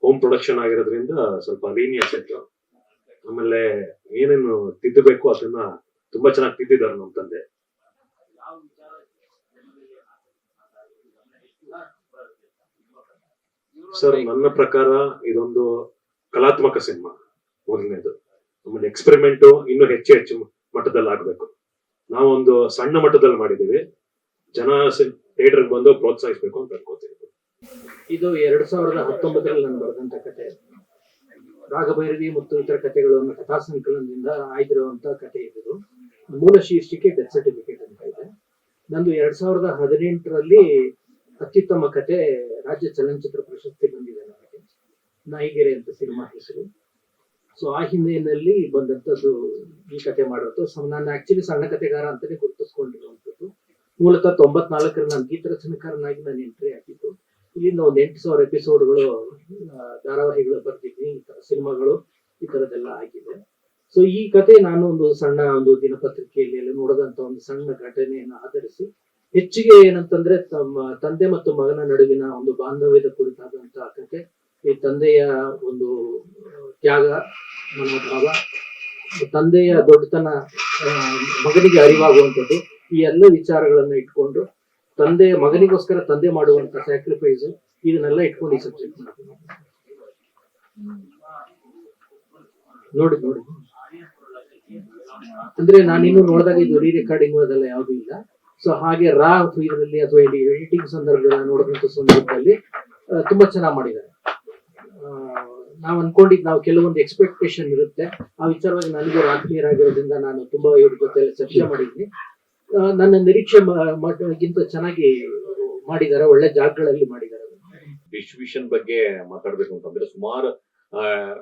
ಹೋಮ್ ಪ್ರೊಡಕ್ಷನ್ ಆಗಿರೋದ್ರಿಂದ ಸ್ವಲ್ಪ ಲೀನಿಯಸ್ ಇತ್ತು. ಆಮೇಲೆ ಏನೇನು ತಿದ್ದಬೇಕು ಅದನ್ನ ತುಂಬಾ ಚೆನ್ನಾಗಿ ತಿದ್ದಿದ್ದಾರೆ ನಮ್ಮ ತಂದೆ. ಸರ್ ನನ್ನ ಪ್ರಕಾರ ಇದೊಂದು ಕಲಾತ್ಮಕ ಸಿನಿಮಾ ಮೊದಲನೇದು. ಆಮೇಲೆ ಎಕ್ಸ್ಪೆರಿಮೆಂಟ್ ಇನ್ನೂ ಹೆಚ್ಚು ಮಟ್ಟದಲ್ಲಿ ಆಗ್ಬೇಕು. ನಾವೊಂದು ಸಣ್ಣ ಮಟ್ಟದಲ್ಲಿ ಮಾಡಿದೀವಿ, ಜನ ಥಿಯೇಟರ್ಗೆ ಬಂದು ಪ್ರೋತ್ಸಾಹಿಸ್ಬೇಕು ಅಂತ ಅನ್ಕೋತೀವಿ. ಇದು 2019ರಲ್ಲಿ ನಾನು ಬರೆದಂತ ಕತೆ. ರಾಗಭೈರವಿ ಮತ್ತು ಇತರ ಕಥೆಗಳನ್ನು ಕಥಾ ಸಂಕಲನದಿಂದ ಆಯ್ದಿರುವಂತ ಕತೆ ಇದು. ಮೂಲ ಶೀರ್ಷಿಕೆ ಡೆತ್ ಸರ್ಟಿಫಿಕೇಟ್ ಅಂತ ಇದೆ. ನಂದು 2018ರಲ್ಲಿ ಅತ್ಯುತ್ತಮ ಕತೆ ರಾಜ್ಯ ಚಲನಚಿತ್ರ ಪ್ರಶಸ್ತಿ ಬಂದಿದೆ ನನಗೆ. ನಾಯಿಗೆರೆ ಅಂತ ಸಿನಿಮಾ ಹೆಸರು. ಸೊ ಆ ಹಿನ್ನೆಲೆಯಲ್ಲಿ ಬಂದಂತದ್ದು ಈ ಕತೆ ಮಾಡೋದು. ನಾನು ಆಕ್ಚುಲಿ ಸಣ್ಣ ಕಥೆಗಾರ ಅಂತಾನೆ ಗುರುತಿಸ್ಕೊಂಡಿರುವಂತದ್ದು. ಮೂಲತಃ 94ರಲ್ಲಿ ನಾನು ಗೀತ ರಚನೆಕಾರನಾಗಿ ನಾನು ಎಂಟ್ರಿ ಹಾಕಿದ್ದು. ಇಲ್ಲಿಂದ ಒಂದು 8,000 ಎಪಿಸೋಡ್ಗಳು ಧಾರಾವಾಹಿಗಳು ಬರ್ತಿದ್ವಿ, ಈ ತರ ಸಿನಿಮಾಗಳು ಈ ತರದೆಲ್ಲ ಆಗಿದೆ. ಸೊ ಈ ಕತೆ ನಾನು ಒಂದು ಸಣ್ಣ ಒಂದು ದಿನಪತ್ರಿಕೆಯಲ್ಲಿ ಎಲ್ಲ ನೋಡಿದಂತ ಒಂದು ಸಣ್ಣ ಘಟನೆಯನ್ನು ಆಧರಿಸಿ ಹೆಚ್ಚಿಗೆ ಏನಂತಂದ್ರೆ ತಮ್ಮ ತಂದೆ ಮತ್ತು ಮಗನ ನಡುವಿನ ಒಂದು ಬಾಂಧವ್ಯದ ಕುರಿತಾದಂತಹ ಕತೆ, ಈ ತಂದೆಯ ಒಂದು ತ್ಯಾಗ ಮನೋಭಾವ, ತಂದೆಯ ದೊಡ್ಡತನ ಮಗನಿಗೆ ಅರಿವಾಗುವಂಥದ್ದು, ಈ ಎಲ್ಲ ವಿಚಾರಗಳನ್ನ ಇಟ್ಕೊಂಡು ಮಗನಿಗೋಸ್ಕರ ತಂದೆ ಮಾಡುವಂತ ಸ್ಯಾಕ್ರಿಫೈಸ್ ಇದನ್ನೆಲ್ಲ ಇಟ್ಕೊಂಡು ಈ ಸಬ್ಜೆಕ್ಟ್ ನೋಡಿ ಅಂದ್ರೆ ನಾನಿನ್ನು ನೋಡಿದಾಗ ಇದು ರೀ ರೆಕಾರ್ಡಿಂಗ್ ಅದೆಲ್ಲ ಯಾವ್ದು ಇಲ್ಲ. ಸೊ ಹಾಗೆ ಇದರಲ್ಲಿ ಅಥವಾ ಎಡಿಟಿಂಗ್ ಸಂದರ್ಭದಲ್ಲಿ ನೋಡಿದಂತ ಸಂದರ್ಭದಲ್ಲಿ ತುಂಬಾ ಚೆನ್ನಾಗಿ ಮಾಡಿದ್ದಾರೆ. ನಾವು ಅನ್ಕೊಂಡಿದ್ ನಾವು ಕೆಲವೊಂದು ಎಕ್ಸ್ಪೆಕ್ಟೇಷನ್ ಇರುತ್ತೆ, ಆ ವಿಚಾರವಾಗಿ ನನಗೆ ಆತ್ಮೀಯರಾಗಿರೋದ್ರಿಂದ ನಾನು ತುಂಬಾ ಇವ್ರ ಜೊತೆ ಚರ್ಚೆ ಮಾಡಿದ್ದೀನಿ. ನನ್ನ ನಿರೀಕ್ಷೆ ಗಿಂತ ಚೆನ್ನಾಗಿ ಮಾಡಿದ್ದಾರೆ, ಒಳ್ಳೆ ಜಾಗಗಳಲ್ಲಿ ಮಾಡಿದ್ದಾರೆ. ಡಿಸ್ಟ್ರಿಬ್ಯೂಷನ್ ಬಗ್ಗೆ ಮಾತಾಡ್ಬೇಕು ಅಂತಂದ್ರೆ ಸುಮಾರು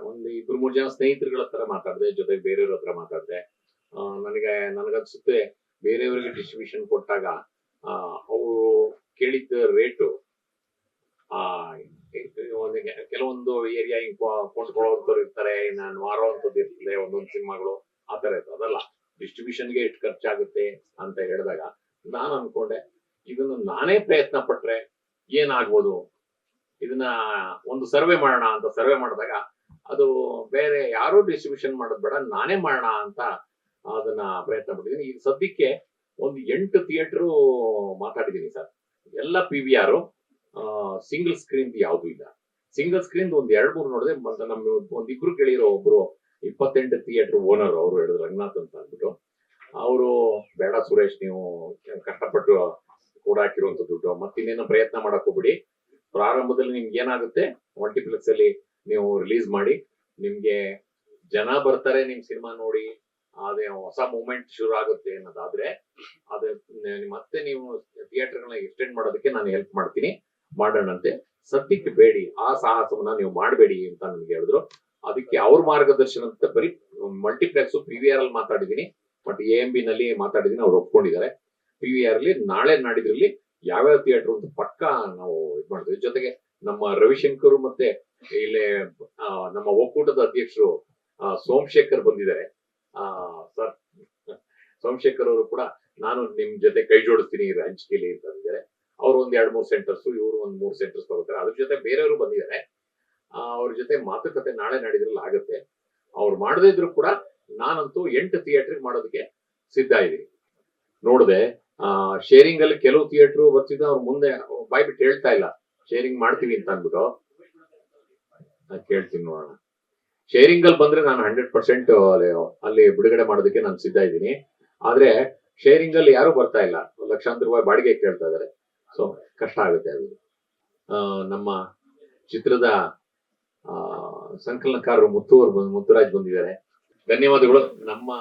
ಒಂದು 2-3 ಜನ ಸ್ನೇಹಿತರುಗಳ ಹತ್ರ ಮಾತಾಡಿದೆ, ಜೊತೆಗೆ ಬೇರೆಯವ್ರ ಹತ್ರ ಮಾತಾಡಿದೆ. ನನಗನ್ಸುತ್ತೆ ಬೇರೆಯವರಿಗೆ ಡಿಸ್ಟ್ರಿಬ್ಯೂಷನ್ ಕೊಟ್ಟಾಗ ಅವರು ಕೇಳಿದ್ದ ರೇಟು ಕೆಲವೊಂದು ಏರಿಯಾ ಕೊಂಡ್ಕೊಳ್ಳೋಂಥವ್ರು ಇರ್ತಾರೆ, ನಾನು ಮಾರೋವಂಥದ್ದು ಇರ್ತದೆ ಒಂದೊಂದು ಸಿನಿಮಾಗಳು ಆ ತರ ಇರ್ತದೆ. ಅದಲ್ಲ, ಡಿಸ್ಟ್ರಿಬ್ಯೂಷನ್ಗೆ ಎಷ್ಟು ಖರ್ಚಾಗುತ್ತೆ ಅಂತ ಹೇಳಿದಾಗ ನಾನು ಅನ್ಕೊಂಡೆ ಇದನ್ನು ನಾನೇ ಪ್ರಯತ್ನ ಪಟ್ರೆ ಏನಾಗ್ಬೋದು, ಇದನ್ನ ಒಂದು ಸರ್ವೆ ಮಾಡೋಣ ಅಂತ ಸರ್ವೆ ಮಾಡಿದಾಗ ಅದು ಬೇರೆ ಯಾರು ಡಿಸ್ಟ್ರಿಬ್ಯೂಷನ್ ಮಾಡೋದು ಬೇಡ, ನಾನೇ ಮಾಡೋಣ ಅಂತ ಅದನ್ನ ಪ್ರಯತ್ನ ಪಟ್ಟಿದ್ದೀನಿ. ಈಗ ಸದ್ಯಕ್ಕೆ ಒಂದು 8 ಥಿಯೇಟರ್ ಮಾತಾಡಿದ್ದೀನಿ ಸರ್. ಎಲ್ಲ PVR, ಸಿಂಗಲ್ ಸ್ಕ್ರೀನ್ ಯಾವ್ದು ಇಲ್ಲ. ಸಿಂಗಲ್ ಸ್ಕ್ರೀನ್ ಒಂದು 2-3 ನೋಡಿದೆ. ಮತ್ತೆ ನಮ್ಮ ಒಂದಿಬ್ರು ಗೆಳೆಯರು, ಒಬ್ರು 28 ಥಿಯೇಟರ್ ಓನರ್, ಅವರು ಹೇಳಿದ್ರು, ರಂಗನಾಥ್ ಅಂತ ಅಂದ್ಬಿಟ್ಟು, ಅವರು ಬೇಡ ಸುರೇಶ್, ನೀವು ಕಷ್ಟಪಟ್ಟು ಕೂಡ ಹಾಕಿರುವಂತ ದುಡ್ಡು ಮತ್ತಿನ್ನೇನೋ ಪ್ರಯತ್ನ ಮಾಡಕ್ ಹೋಗ್ಬಿಡಿ, ಪ್ರಾರಂಭದಲ್ಲಿ ನಿಮ್ಗೆ ಏನಾಗುತ್ತೆ ಮಲ್ಟಿಪ್ಲೆಕ್ಸ್ ಅಲ್ಲಿ ನೀವು ರಿಲೀಸ್ ಮಾಡಿ, ನಿಮ್ಗೆ ಜನ ಬರ್ತಾರೆ ನಿಮ್ ಸಿನಿಮಾ ನೋಡಿ, ಅದೇ ಹೊಸ ಮೂವ್ಮೆಂಟ್ ಶುರು ಆಗುತ್ತೆ ಅನ್ನೋದಾದ್ರೆ ಮತ್ತೆ ನೀವು ಥಿಯೇಟರ್ಗಳನ್ನ ಎಕ್ಸ್ಟೆಂಡ್ ಮಾಡೋದಕ್ಕೆ ನಾನು ಹೆಲ್ಪ್ ಮಾಡ್ತೀನಿ, ಮಾಡೋಣಂತೆ. ಸದ್ಯಕ್ಕೆ ಬೇಡಿ, ಆ ಸಾಹಸವನ್ನ ನೀವು ಮಾಡಬೇಡಿ ಅಂತ ನನ್ಗೆ ಹೇಳಿದ್ರು. ಅದಕ್ಕೆ ಅವ್ರ ಮಾರ್ಗದರ್ಶನ ಅಂತ ಬರೀ ಮಲ್ಟಿಪ್ಲೆಕ್ಸ್ PVR ಅಲ್ಲಿ ಮಾತಾಡಿದೀನಿ, ಮತ್ತೆ AMB ನಲ್ಲಿ ಮಾತಾಡಿದೀನಿ, ಅವ್ರು ಒಪ್ಕೊಂಡಿದ್ದಾರೆ. PVR ಅಲ್ಲಿ ನಾಳೆ ನಾಡಿದ್ರಲ್ಲಿ ಯಾವ್ಯಾವ ಥಿಯೇಟರ್ ಅಂತ ಪಕ್ಕ ನಾವು ಇದು ಮಾಡ್ತೀವಿ. ಜೊತೆಗೆ ನಮ್ಮ ರವಿಶಂಕರ್ ಮತ್ತೆ ಇಲ್ಲೇ ನಮ್ಮ ಒಕ್ಕೂಟದ ಅಧ್ಯಕ್ಷರು ಸೋಮಶೇಖರ್ ಬಂದಿದ್ದಾರೆ. ಸರ್ ಸೋಮಶೇಖರ್ ಅವರು ಕೂಡ ನಾನು ನಿಮ್ ಜೊತೆ ಕೈ ಜೋಡಿಸ್ತೀನಿ ಹಂಚಿಕೆಯಲ್ಲಿ ಅಂತ ಅಂದಿದ್ದಾರೆ. ಅವ್ರು ಒಂದ್ 2-3 ಸೆಂಟರ್ಸ್, ಇವರು ಒಂದ್ 3 ಸೆಂಟರ್ಸ್ ತಗೋತಾರೆ. ಅದ್ರ ಜೊತೆ ಬೇರೆಯವರು ಬಂದಿದ್ದಾರೆ. ಅವ್ರ ಜೊತೆ ಮಾತುಕತೆ ನಾಳೆ ನಾಡಿದ್ರಲ್ಲಿ ಆಗುತ್ತೆ. ಅವ್ರು ಮಾಡದೇ ಇದ್ರು ಕೂಡ ನಾನಂತೂ 8 ಥಿಯೇಟರ್ ಮಾಡೋದಕ್ಕೆ ಸಿದ್ಧ ಇದೀನಿ. ನೋಡ್ದೆ ಶೇರಿಂಗ್ ಅಲ್ಲಿ ಕೆಲವು ಥಿಯೇಟರ್ ಬರ್ತಿದ್ದ, ಅವ್ರು ಮುಂದೆ ಬಾಯ್ ಬಿಟ್ಟು ಹೇಳ್ತಾ ಇಲ್ಲ ಶೇರಿಂಗ್ ಮಾಡ್ತೀವಿ ಅಂತ ಅಂದ್ಬಿಟ್ಟು. ನಾನು ಕೇಳ್ತೀನಿ, ನೋಡೋಣ. ಶೇರಿಂಗ್ ಅಲ್ಲಿ ಬಂದ್ರೆ ನಾನು 100% ಅಲ್ಲಿ ಬಿಡುಗಡೆ ಮಾಡೋದಕ್ಕೆ ನಾನು ಸಿದ್ಧ ಇದ್ದೀನಿ. ಆದ್ರೆ ಶೇರಿಂಗ್ ಅಲ್ಲಿ ಯಾರು ಬರ್ತಾ ಇಲ್ಲ, ಲಕ್ಷಾಂತರ ರೂಪಾಯಿ ಬಾಡಿಗೆ ಕೇಳ್ತಾ ಇದಾರೆ. ಸೊ ಕಷ್ಟ ಆಗುತ್ತೆ ಅದು. ನಮ್ಮ ಚಿತ್ರದ ಸಂಕಲನಕಾರರು ಮುತ್ತುರಾಜ್ ಬಂದಿದ್ದಾರೆ. ಧನ್ಯವಾದಗಳು. ನಮ್ಮ